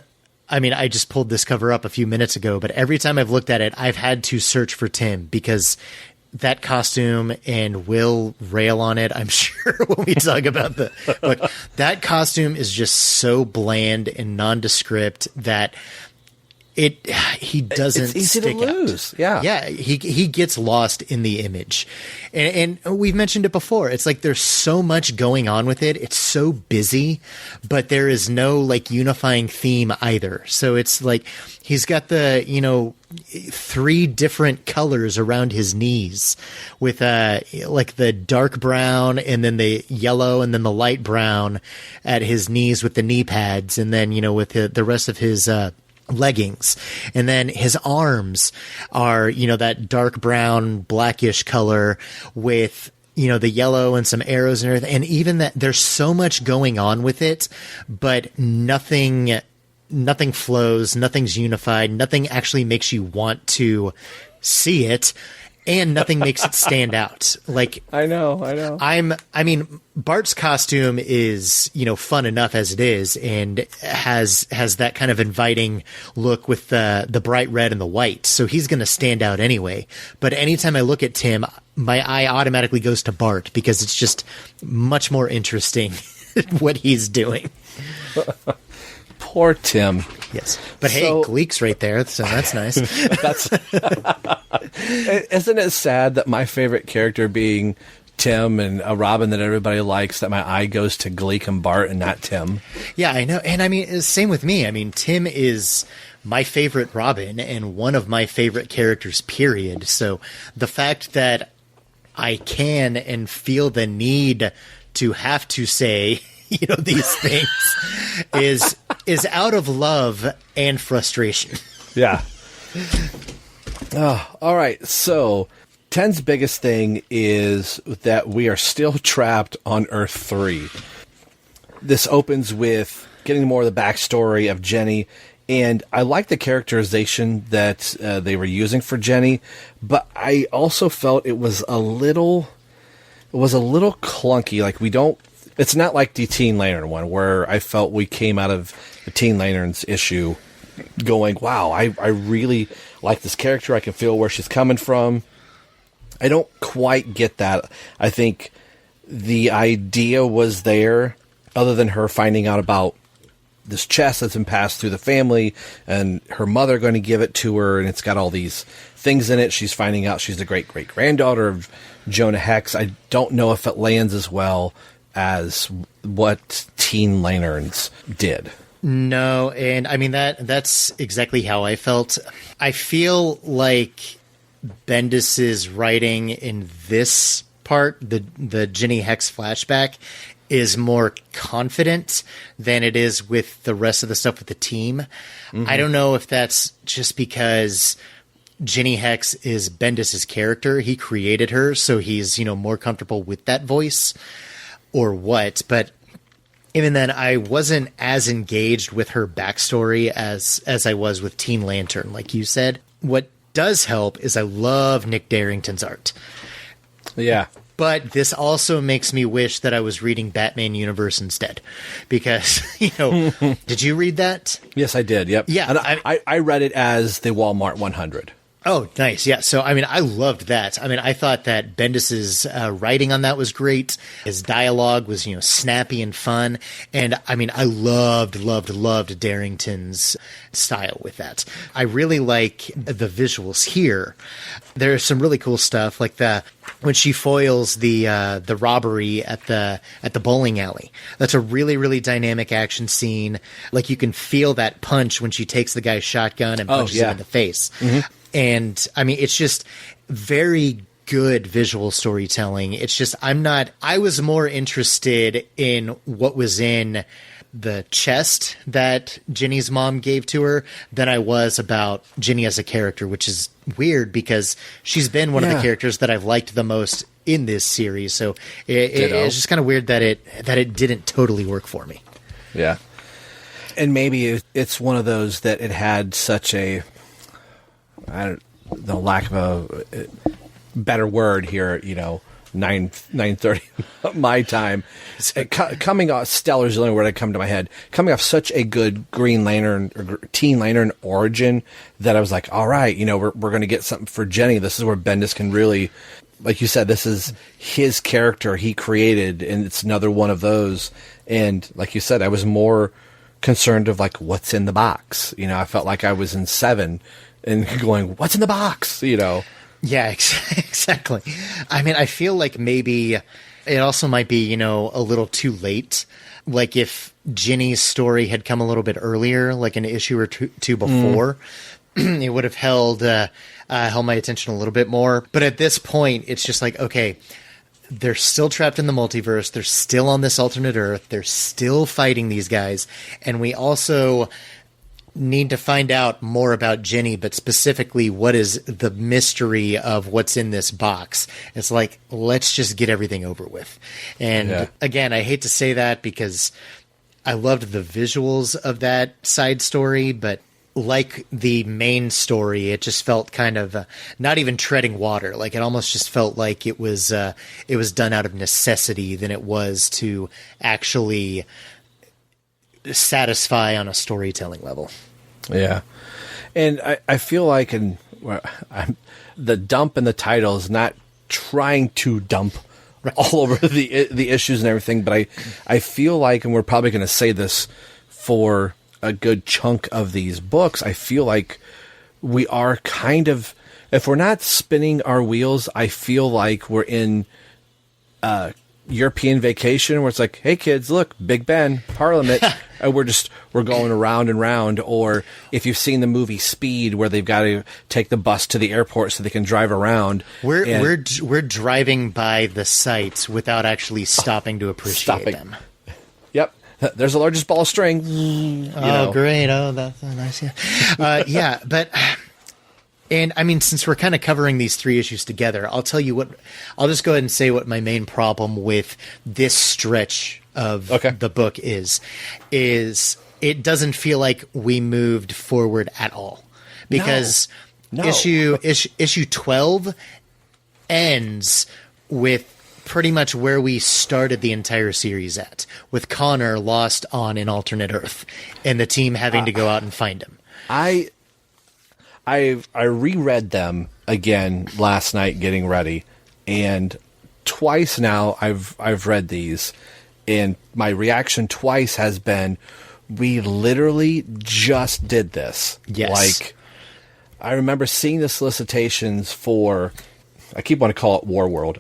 I mean, I just pulled this cover up a few minutes ago, but every time I've looked at it, I've had to search for Tim because that costume, and we'll rail on it, I'm sure, when we talk about the book. That costume is just so bland and nondescript that he doesn't it's easy stick to lose. Out. Yeah. He gets lost in the image, and we've mentioned it before. It's like there's so much going on with it. It's so busy, but there is no like unifying theme either. So it's like he's got the 3 different colors around his knees, with like the dark brown, and then the yellow, and then the light brown at his knees with the knee pads, and then with the rest of his leggings, and then his arms are that dark brown blackish color with the yellow and some arrows and everything. And even that, there's so much going on with it, but nothing flows, nothing's unified, nothing actually makes you want to see it, and nothing makes it stand out. Like I know. I mean, Bart's costume is, fun enough as it is, and has that kind of inviting look with the bright red and the white. So he's going to stand out anyway. But anytime I look at Tim, my eye automatically goes to Bart because it's just much more interesting what he's doing. Poor Tim. Yes. But hey, Gleek's right there, so that's nice. Isn't it sad that my favorite character being Tim and a Robin that everybody likes, that my eye goes to Gleek and Bart and not Tim? Yeah, I know. And I mean, same with me. I mean, Tim is my favorite Robin and one of my favorite characters, period. So the fact that I can and feel the need to have to say these things is out of love and frustration. Yeah. Oh, all right. So 10's biggest thing is that we are still trapped on Earth 3. This opens with getting more of the backstory of Jenny, and I like the characterization that they were using for Jenny, but I also felt it was a little clunky. Like it's not like the Teen Lantern one, where I felt we came out of the Teen Lantern's issue going, wow, I really like this character. I can feel where she's coming from. I don't quite get that. I think the idea was there, other than her finding out about this chest that's been passed through the family and her mother going to give it to her, and it's got all these things in it. She's finding out she's the great-great-granddaughter of Jonah Hex. I don't know if it lands as well as what Teen Lanterns did. No, and I mean that's exactly how I felt. I feel like Bendis's writing in this part, the Jenny Hex flashback, is more confident than it is with the rest of the stuff with the team. Mm-hmm. I don't know if that's just because Jenny Hex is Bendis's character. He created her, so he's, more comfortable with that voice, or what, but even then, I wasn't as engaged with her backstory as I was with Teen Lantern, like you said. What does help is I love Nick Darrington's art. Yeah. But this also makes me wish that I was reading Batman Universe instead. Because, did you read that? Yes, I did. Yep. Yeah. And I read it as the Walmart 100. Oh, nice. Yeah. So, I mean, I loved that. I mean, I thought that Bendis's writing on that was great. His dialogue was, snappy and fun. And I mean, I loved Darrington's style with that. I really like the visuals here. There's some really cool stuff, like when she foils the robbery at the bowling alley. That's a really, really dynamic action scene. Like, you can feel that punch when she takes the guy's shotgun and punches him in the face. Mm-hmm. And I mean, it's just very good visual storytelling. It's just, I was more interested in what was in the chest that Jenny's mom gave to her than I was about Jenny as a character, which is weird because she's been one of the characters that I've liked the most in this series. So it's just kind of weird that it didn't totally work for me. Yeah. And maybe it's one of those that it had such a, I don't know, lack of a better word here, 9:30 my time. Coming off, Stellar's the only word that come to my head. Coming off such a good Green Lantern or Teen Lantern origin that I was like, all right, we're going to get something for Jenny. This is where Bendis can really, like you said, this is his character he created, and it's another one of those. And like you said, I was more concerned of like what's in the box. I felt like I was in Seven and going, what's in the box? Yeah, exactly. I mean, I feel like maybe it also might be, a little too late. Like if Ginny's story had come a little bit earlier, like an issue or two before, it would have held my attention a little bit more. But at this point, it's just like, okay, they're still trapped in the multiverse. They're still on this alternate Earth. They're still fighting these guys. And we also need to find out more about Jenny, but specifically what is the mystery of what's in this box. It's like, let's just get everything over with. And again, I hate to say that because I loved the visuals of that side story, but like the main story, it just felt kind of not even treading water. Like it almost just felt like it was done out of necessity than it was to actually satisfy on a storytelling level. Yeah. And I feel like the dump in the title is not trying to dump all over the issues and everything, but I feel like, and we're probably going to say this for a good chunk of these books, I feel like we are kind of, if we're not spinning our wheels, I feel like we're in European vacation where it's like, hey kids, look, Big Ben, Parliament, we're going around and round. Or if you've seen the movie Speed, where they've got to take the bus to the airport so they can drive around. We're driving by the sites without actually stopping to appreciate them. Yep. There's the largest ball of string. Great. Oh, that's nice. Yeah. Yeah, but and I mean, since we're kind of covering these three issues together, I'll tell you what, I'll just go ahead and say what my main problem with this stretch of the book is it doesn't feel like we moved forward at all, because issue 12 ends with pretty much where we started the entire series at, with Connor lost on an alternate Earth and the team having to go out and find him. I reread them again last night getting ready, and twice now I've read these, and my reaction twice has been, we literally just did this. Yes. Like, I remember seeing the solicitations for, I keep wanting to call it War World.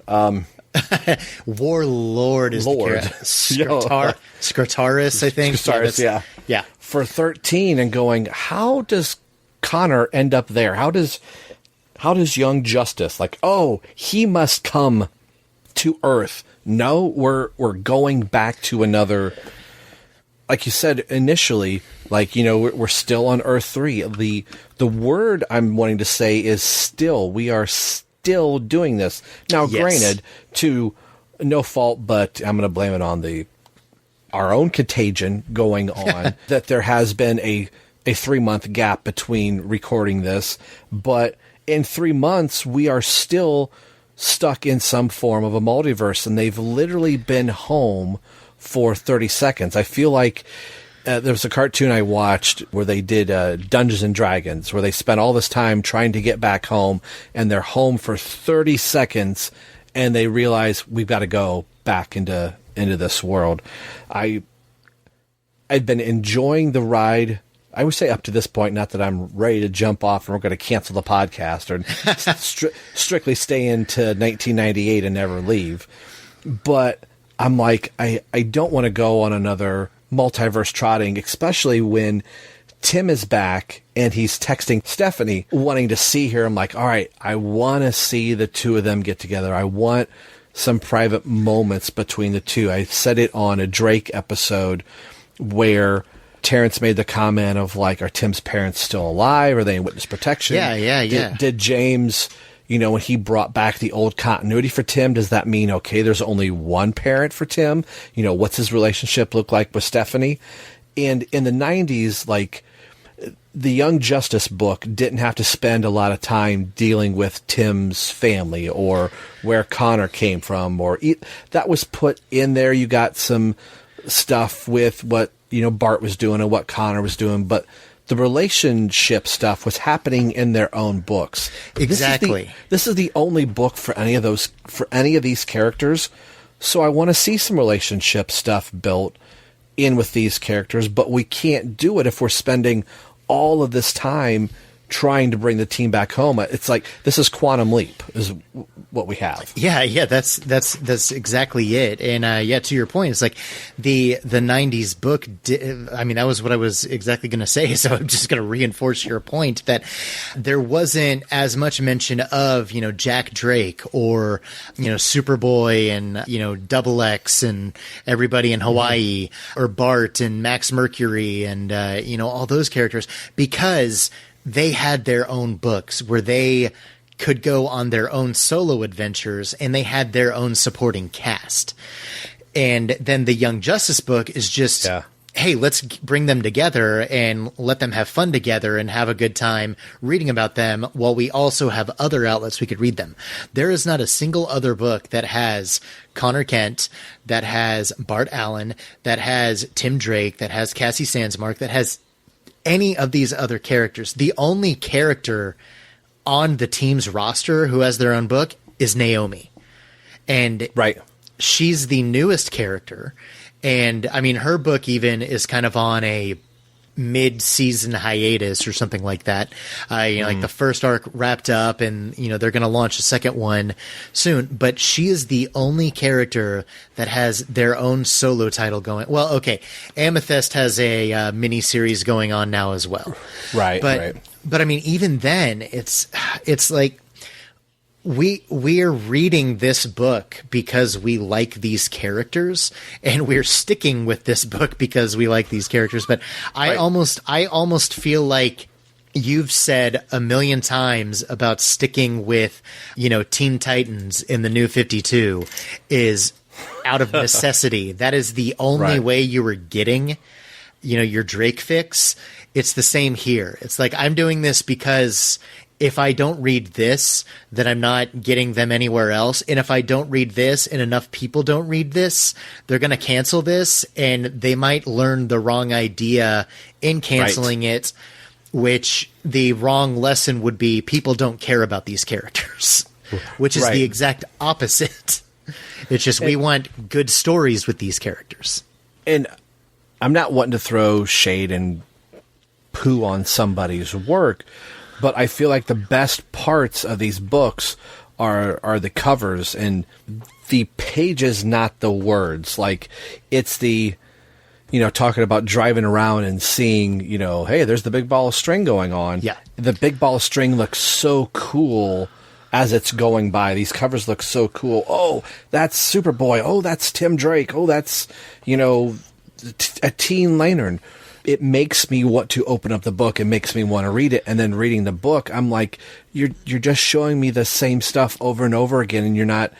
Warlord is Lord. Skrtaris, I think. Skrtaris, yeah. For 13, and going, how does Connor end up there? How does young Justice, like, oh, he must come to Earth. No, we're going back to another, like you said initially, like, we're still on Earth 3. The word I'm wanting to say is still. We are still doing this. Now, granted, to no fault, but I'm going to blame it on our own contagion going on, that there has been a 3-month gap between recording this, but in 3 months we are still stuck in some form of a multiverse, and they've literally been home for 30 seconds. I feel like there was a cartoon I watched where they did Dungeons and Dragons, where they spent all this time trying to get back home, and they're home for 30 seconds and they realize we've got to go back into this world. I'd been enjoying the ride, I would say, up to this point. Not that I'm ready to jump off and we're going to cancel the podcast or strictly stay into 1998 and never leave. But I'm like, I don't want to go on another multiverse trotting, especially when Tim is back and he's texting Stephanie wanting to see her. I'm like, all right, I want to see the two of them get together. I want some private moments between the two. I said it on a Drake episode where Terrence made the comment of, like, are Tim's parents still alive? Are they in witness protection? Yeah. Did James, when he brought back the old continuity for Tim, does that mean, okay, there's only one parent for Tim? What's his relationship look like with Stephanie? And in the 90s, like, the Young Justice book didn't have to spend a lot of time dealing with Tim's family or where Connor came from, that was put in there. You got some stuff with what, Bart was doing and what Connor was doing, but the relationship stuff was happening in their own books. Exactly. This is the only book for any of these characters. So I want to see some relationship stuff built in with these characters, but we can't do it if we're spending all of this time trying to bring the team back home. It's like, this is Quantum Leap is what we have. Yeah, that's exactly it. And to your point, it's like the 90s book, that was what I was exactly going to say. So I'm just going to reinforce your point that there wasn't as much mention of, Jack Drake or, Superboy and, Double X and everybody in Hawaii or Bart and Max Mercury and, all those characters, because they had their own books where they could go on their own solo adventures and they had their own supporting cast. And then the Young Justice book is just, hey, let's bring them together and let them have fun together and have a good time reading about them while we also have other outlets we could read them. There is not a single other book that has Connor Kent, that has Bart Allen, that has Tim Drake, that has Cassie Sandsmark, that has any of these other characters. The only character on the team's roster who has their own book is Naomi. And she's the newest character. And her book even is kind of on a mid-season hiatus or something like that. Like the first arc wrapped up and, they're going to launch a second one soon. But she is the only character that has their own solo title going. Well, okay. Amethyst has a mini-series going on now as well. Right. But even then, it's like we're reading this book because we like these characters, and we're sticking with this book because we like these characters. But I almost feel like you've said a million times about sticking with, Teen Titans in the New 52 is out of necessity. That is the only way you were getting, your Drake fix. It's the same here. It's like, I'm doing this because if I don't read this, then I'm not getting them anywhere else. And if I don't read this and enough people don't read this, they're going to cancel this, and they might learn the wrong idea in canceling it, which the wrong lesson would be people don't care about these characters, which is the exact opposite. It's just we want good stories with these characters. And I'm not wanting to throw shade and poo on somebody's work, but I feel like the best parts of these books are the covers and the pages, not the words. Like, it's the, talking about driving around and seeing, hey, there's the big ball of string going on. Yeah. The big ball of string looks so cool as it's going by. These covers look so cool. Oh, that's Superboy. Oh, that's Tim Drake. Oh, that's, a Teen Lantern. It makes me want to open up the book. It makes me want to read it. And then reading the book, I'm like, you're just showing me the same stuff over and over again, and you're not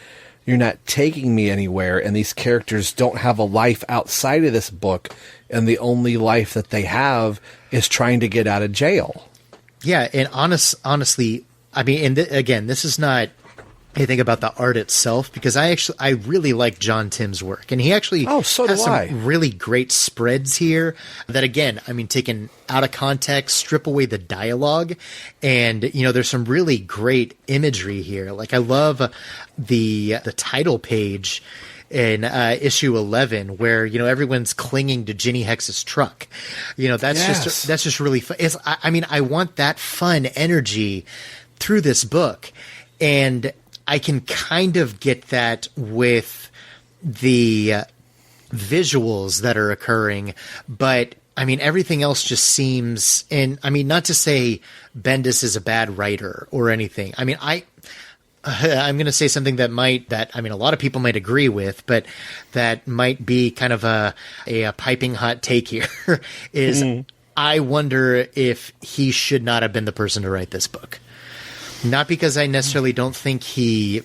taking me anywhere. And these characters don't have a life outside of this book, and the only life that they have is trying to get out of jail. Yeah, and honestly, again, this is not anything about the art itself, because I really like John Tim's work, and he actually has some really great spreads here that, again, taken out of context, strip away the dialogue, and there's some really great imagery here. Like, I love the title page in issue 11 where everyone's clinging to Ginny Hex's truck. That's just really fun. I want that fun energy through this book, and I can kind of get that with the visuals that are occurring, but everything else just seems, and not to say Bendis is a bad writer or anything. I'm going to say something that a lot of people might agree with, but that might be kind of a piping hot take here is I wonder if he should not have been the person to write this book. Not because I necessarily don't think he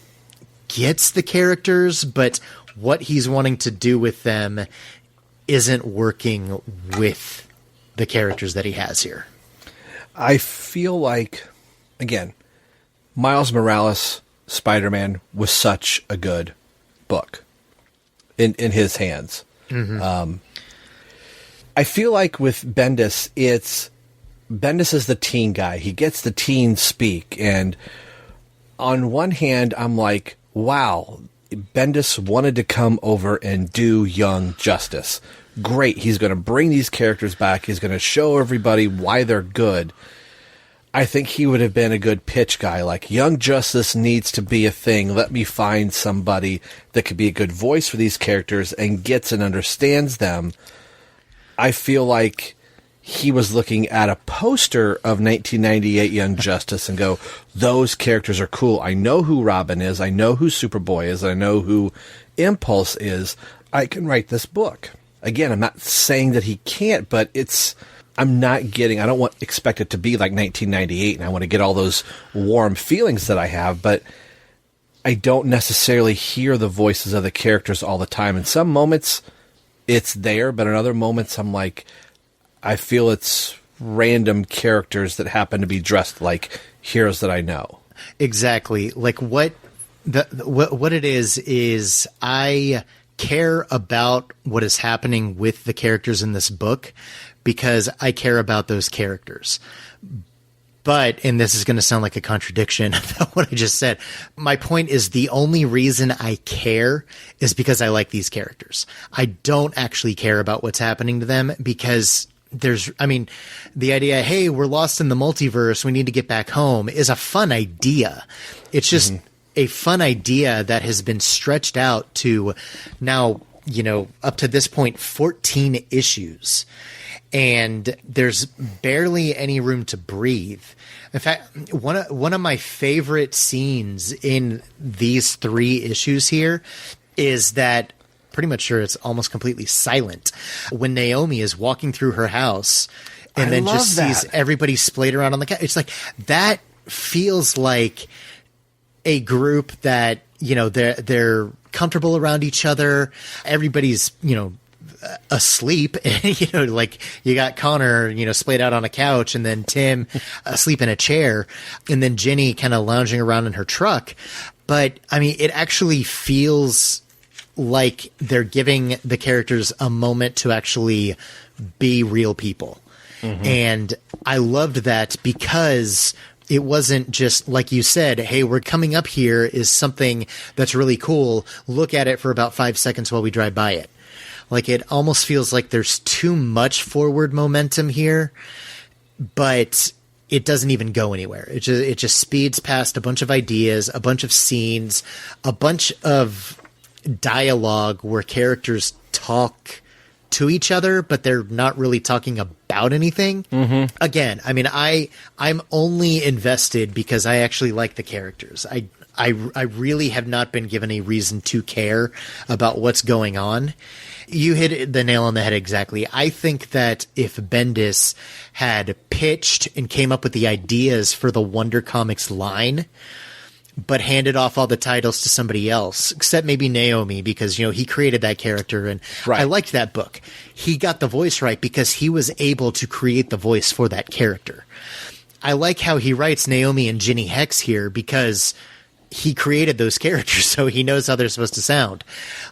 gets the characters, but what he's wanting to do with them isn't working with the characters that he has here. I feel like, again, Miles Morales Spider-Man was such a good book in his hands. Mm-hmm. I feel like with Bendis, Bendis is the teen guy. He gets the teen speak. And on one hand, I'm like, wow, Bendis wanted to come over and do Young Justice. Great. He's going to bring these characters back. He's going to show everybody why they're good. I think he would have been a good pitch guy. Like, Young Justice needs to be a thing. Let me find somebody that could be a good voice for these characters and gets and understands them. I feel like he was looking at a poster of 1998 Young Justice and go, those characters are cool. I know who Robin is. I know who Superboy is. I know who Impulse is. I can write this book. Again, I'm not saying that he can't, but I don't expect it to be like 1998 and I want to get all those warm feelings that I have, but I don't necessarily hear the voices of the characters all the time. In some moments, it's there, but in other moments, I'm like, I feel it's random characters that happen to be dressed like heroes that I know. Exactly. Like what it is I care about what is happening with the characters in this book because I care about those characters. But, and this is going to sound like a contradiction about what I just said, my point is the only reason I care is because I like these characters. I don't actually care about what's happening to them because the idea, hey, we're lost in the multiverse, we need to get back home, is a fun idea. It's just a fun idea that has been stretched out to now, up to this point, 14 issues. And there's barely any room to breathe. In fact, one of my favorite scenes in these 3 issues here is that pretty much sure it's almost completely silent when Naomi is walking through her house and then just sees everybody splayed around on the couch. It's like that feels like a group that, they're comfortable around each other. Everybody's, asleep, like you got Connor, splayed out on a couch, and then Tim asleep in a chair, and then Jenny kind of lounging around in her truck. But it actually feels like they're giving the characters a moment to actually be real people. Mm-hmm. And I loved that because it wasn't just like you said, hey, we're coming up here is something that's really cool. Look at it for about 5 seconds while we drive by it. Like, it almost feels like there's too much forward momentum here, but it doesn't even go anywhere. It just speeds past a bunch of ideas, a bunch of scenes, a bunch of dialogue where characters talk to each other, but they're not really talking about anything. Mm-hmm. Again, I'm only invested because I actually like the characters. I really have not been given a reason to care about what's going on. You hit the nail on the head exactly. I think that if Bendis had pitched and came up with the ideas for the Wonder Comics line, but handed off all the titles to somebody else, except maybe Naomi, because, he created that character, and right. I liked that book. He got the voice right because he was able to create the voice for that character. I like how he writes Naomi and Ginny Hex here because he created those characters, so he knows how they're supposed to sound.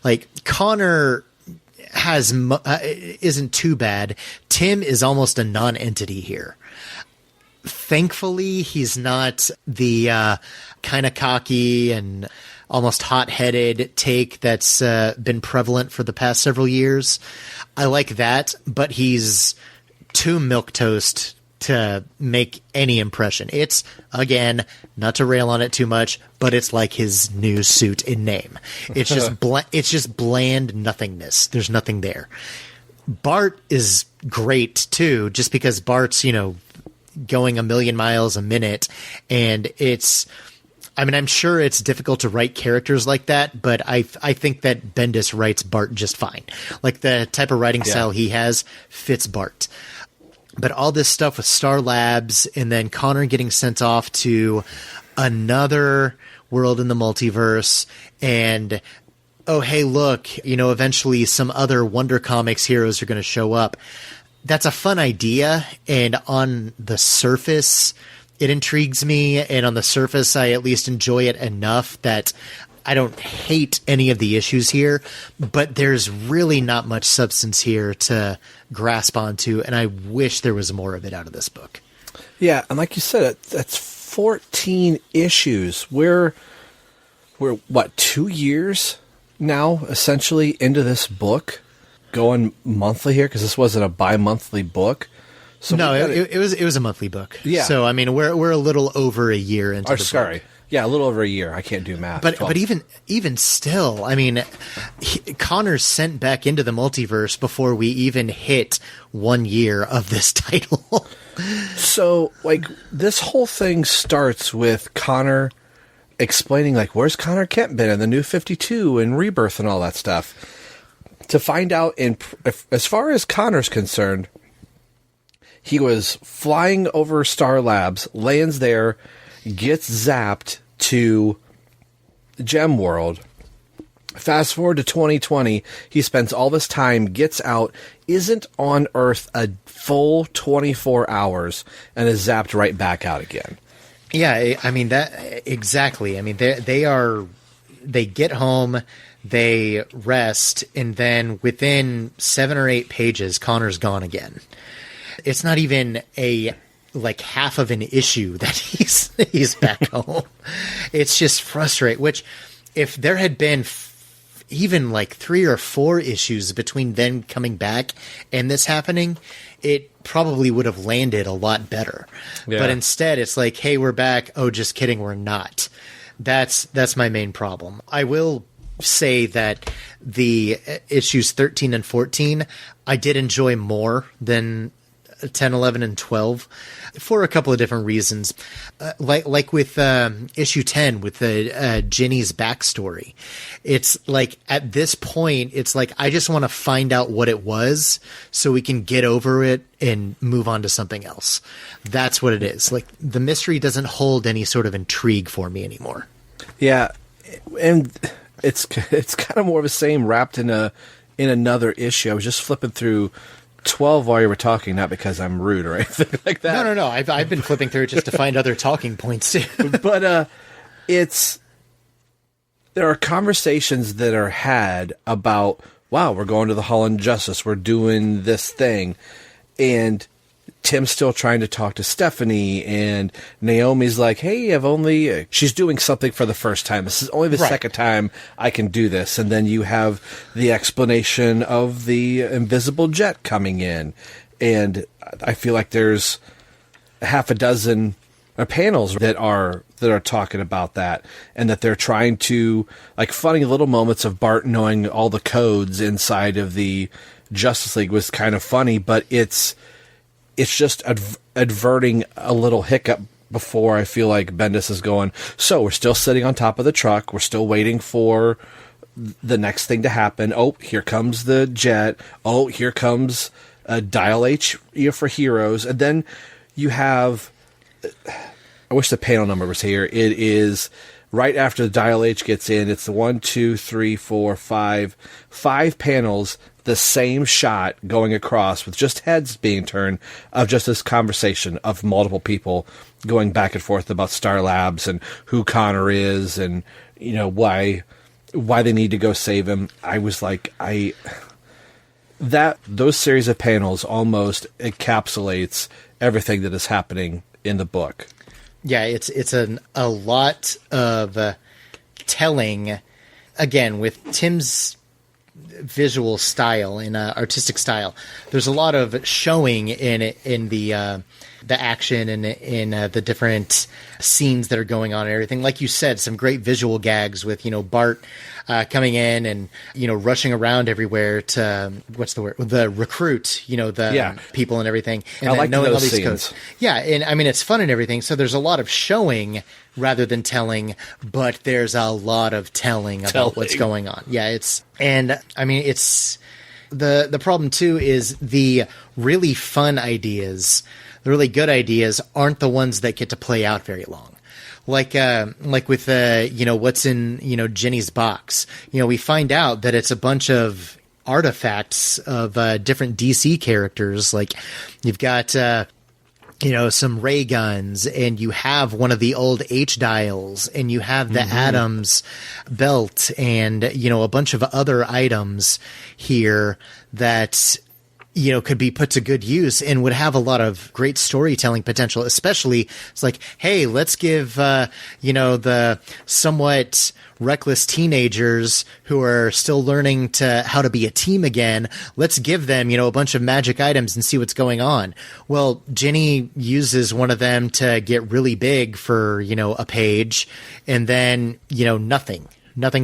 Like, Connor isn't too bad. Tim is almost a non-entity here. Thankfully, he's not the kind of cocky and almost hot-headed take that's been prevalent for the past several years. I like that, but he's too milquetoast to make any impression. It's, again, not to rail on it too much, but it's like his new suit in name. It's just it's just bland nothingness. There's nothing there. Bart is great too, just because Bart's, going a million miles a minute, and I'm sure it's difficult to write characters like that, but I think that Bendis writes Bart just fine. Like, the type of writing style he has fits Bart. But all this stuff with Star Labs and then Connor getting sent off to another world in the multiverse, and, oh, hey, look, eventually some other Wonder Comics heroes are going to show up. that's a fun idea, and on the surface, it intrigues me, and on the surface, I at least enjoy it enough that I don't hate any of the issues here, but there's really not much substance here to grasp onto, and I wish there was more of it out of this book. Yeah, and like you said, that's 14 issues. We're what, 2 years now, essentially, into this book, going monthly here, because this wasn't a bi-monthly book. So no, it was a monthly book. Yeah. So I mean, we're a little over a year into the book. Yeah, a little over a year. I can't do math. But even still, I mean, Connor's sent back into the multiverse before we even hit 1 year of this title. So, like, this whole thing starts with Connor explaining, like, where's Connor Kent been in the New 52 and Rebirth and all that stuff. To find out, as far as Connor's concerned, he was flying over Star Labs, lands there, gets zapped to Gem World. Fast forward to 2020, he spends all this time, gets out, isn't on Earth a full 24 hours, and is zapped right back out again. Yeah, I mean, that exactly. I mean, they get home, they rest, and then within 7 or 8 pages, Connor's gone again. It's not even like half of an issue that he's back home. It's just frustrating, which if there had been even like 3 or 4 issues between them coming back and this happening, it probably would have landed a lot better. Yeah. But instead it's like, hey, we're back. Oh, just kidding. We're not. That's my main problem. I will say that the issues 13 and 14, I did enjoy more than 10, 11, and 12 for a couple of different reasons. Like with issue 10 with Ginny's backstory. It's like at this point, it's like I just want to find out what it was so we can get over it and move on to something else. That's what it is. Like the mystery doesn't hold any sort of intrigue for me anymore. Yeah, and it's kind of more of the same wrapped in another issue. I was just flipping through 12 while you were talking, not because I'm rude or anything like that. No. I've been flipping through it just to find other talking points too. But there are conversations that are had about, wow, we're going to the Hall of Justice, we're doing this thing, and Tim's still trying to talk to Stephanie, and Naomi's like, hey, she's doing something for the first time. This is only the second time I can do this. And then you have the explanation of the invisible jet coming in. And I feel like there's half a dozen panels that are talking about that, and that they're trying to, like, funny little moments of Bart knowing all the codes inside of the Justice League was kind of funny, but it's just adverting a little hiccup before I feel like Bendis is going, so we're still sitting on top of the truck. We're still waiting for the next thing to happen. Oh, here comes the jet. Oh, here comes Dial H for Heroes. And then you have, I wish the panel number was here. It is right after the Dial H gets in. It's the 1, 2, 3, 4, 5 panels, the same shot going across with just heads being turned of just this conversation of multiple people going back and forth about Star Labs and who Connor is and, you know, why they need to go save him. I was like, those series of panels almost encapsulates everything that is happening in the book. Yeah, it's a lot of telling, again, with Tim's visual style and artistic style. There's a lot of showing in the action and in the different scenes that are going on and everything. Like you said, some great visual gags with, you know, Bart coming in and, you know, rushing around everywhere to, what's the word? The recruit, you know, the people and everything. And I then like knowing those all these scenes. codes. Yeah, and I mean, it's fun and everything. So there's a lot of showing rather than telling, but there's a lot of telling about what's going on. Yeah, the problem too is the really fun ideas, the really good ideas aren't the ones that get to play out very long. Like with you know, what's in, you know, Jenny's box. You know, we find out that it's a bunch of artifacts of different DC characters. Like you've got some ray guns, and you have one of the old H dials, and you have the Adams belt, and a bunch of other items here that could be put to good use and would have a lot of great storytelling potential. Especially, it's like, hey, let's give the somewhat reckless teenagers who are still learning how to be a team again. Let's give them a bunch of magic items and see what's going on. Well, Ginny uses one of them to get really big for a page, and then nothing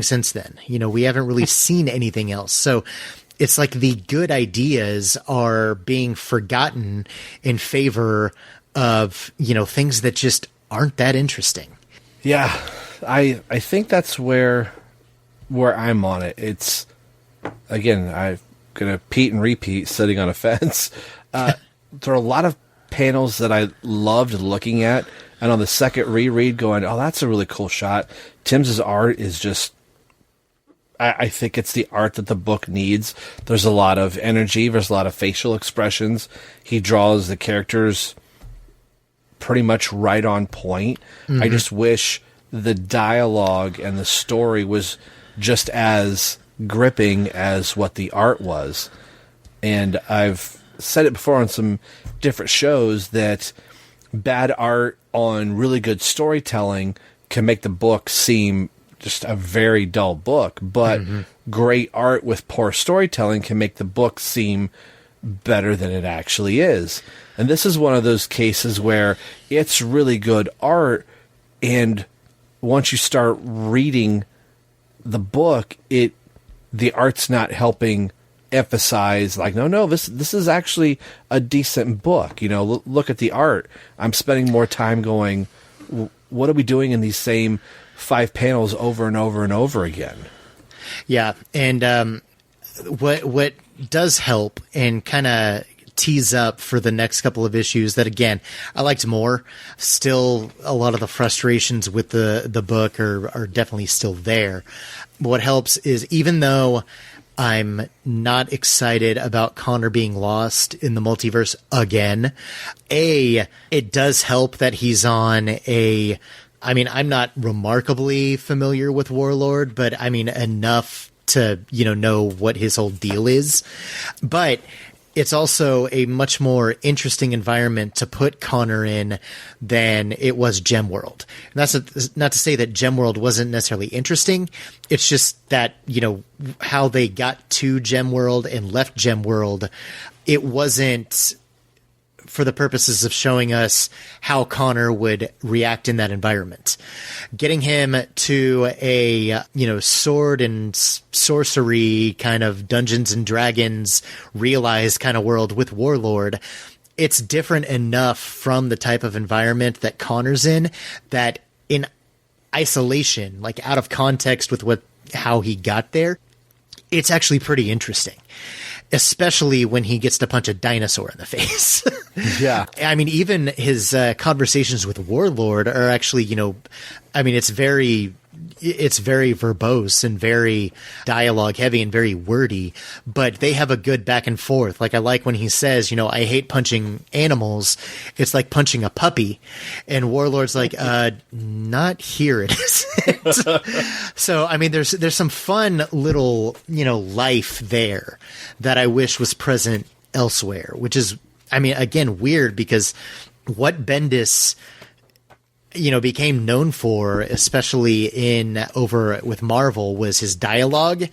since then. We haven't really seen anything else. So it's like the good ideas are being forgotten in favor of, things that just aren't that interesting. Yeah, I think that's where I'm on it. It's, again, I'm going to repeat and repeat, sitting on a fence. There are a lot of panels that I loved looking at, and on the second reread going, oh, that's a really cool shot. Tim's art is just, I think it's the art that the book needs. There's a lot of energy. There's a lot of facial expressions. He draws the characters pretty much right on point. Mm-hmm. I just wish the dialogue and the story was just as gripping as what the art was. And I've said it before on some different shows that bad art on really good storytelling can make the book seem just a very dull book, but great art with poor storytelling can make the book seem better than it actually is. And this is one of those cases where it's really good art, and once you start reading the book, the art's not helping emphasize, like, no, this is actually a decent book. Look at the art. I'm spending more time going, what are we doing in these same 5 panels over and over and over again? Yeah, and what does help and kind of tease up for the next couple of issues that, again, I liked more. Still, a lot of the frustrations with the book are definitely still there. What helps is, even though I'm not excited about Connor being lost in the multiverse again, it does help that he's on I'm not remarkably familiar with Warlord, but enough to, know what his whole deal is. But it's also a much more interesting environment to put Connor in than it was Gemworld. And that's not to say that Gemworld wasn't necessarily interesting. It's just that, how they got to Gemworld and left Gemworld, it wasn't for the purposes of showing us how Connor would react in that environment. Getting him to a, sword and sorcery kind of Dungeons and Dragons realized kind of world with Warlord, it's different enough from the type of environment that Connor's in, that in isolation, like out of context with how he got there, it's actually pretty interesting. Especially when he gets to punch a dinosaur in the face. Yeah. Even his conversations with Warlord are actually, it's very verbose and very dialogue heavy and very wordy, but they have a good back and forth. Like, I like when he says, I hate punching animals. It's like punching a puppy. And Warlord's like, not here, it isn't. So, there's some fun little, life there that I wish was present elsewhere, which is, again, weird, because what Bendis became known for, especially over with Marvel, was his dialogue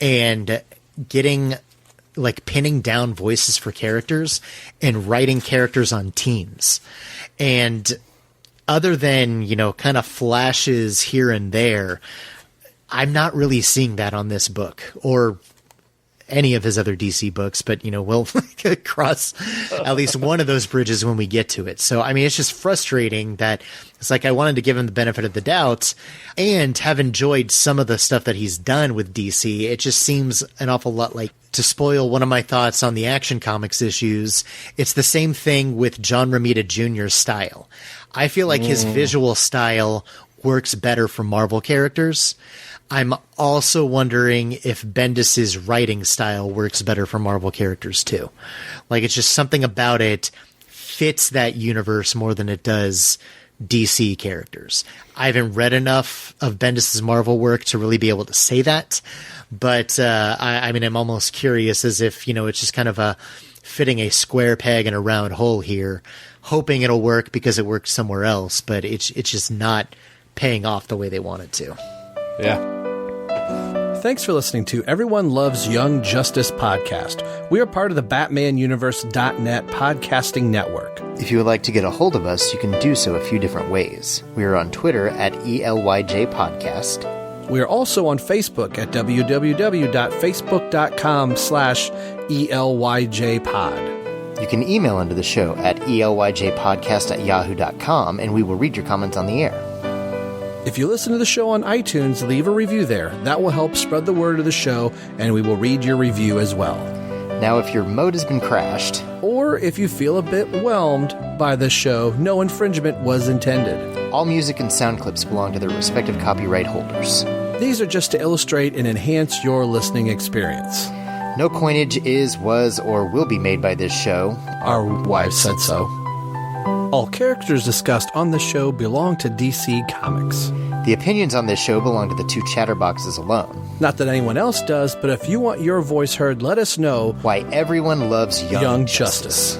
and pinning down voices for characters and writing characters on teams. And other than, kind of flashes here and there, I'm not really seeing that on this book or any of his other DC books, but, we'll cross at least one of those bridges when we get to it. So, it's just frustrating that it's like I wanted to give him the benefit of the doubt and have enjoyed some of the stuff that he's done with DC. It just seems an awful lot like, to spoil one of my thoughts on the Action Comics issues, it's the same thing with John Romita Jr.'s style. I feel like his visual style works better for Marvel characters. I'm also wondering if Bendis's writing style works better for Marvel characters too. Like, it's just something about it fits that universe more than it does DC characters. I haven't read enough of Bendis's Marvel work to really be able to say that, but I mean, I'm almost curious as if, it's just kind of a fitting a square peg in a round hole here, hoping it'll work because it worked somewhere else, but it's just not paying off the way they want it to. Yeah. Thanks for listening to Everyone Loves Young Justice podcast. We are part of the BatmanUniverse.net podcasting network. If you would like to get a hold of us, you can do so a few different ways. We are on Twitter at ELYJ Podcast. We are also on Facebook at www.facebook.com/ELYJpod. You can email into the show at elyjpodcast@yahoo.com, and we will read your comments on the air. If you listen to the show on iTunes, leave a review there. That will help spread the word of the show, and we will read your review as well. Now, if your mode has been crashed, or if you feel a bit whelmed by the show, no infringement was intended. All music and sound clips belong to their respective copyright holders. These are just to illustrate and enhance your listening experience. No coinage is, was, or will be made by this show. Our wives said so. All characters discussed on the show belong to DC Comics. The opinions on this show belong to the two chatterboxes alone. Not that anyone else does, but if you want your voice heard, let us know why everyone loves Young Justice.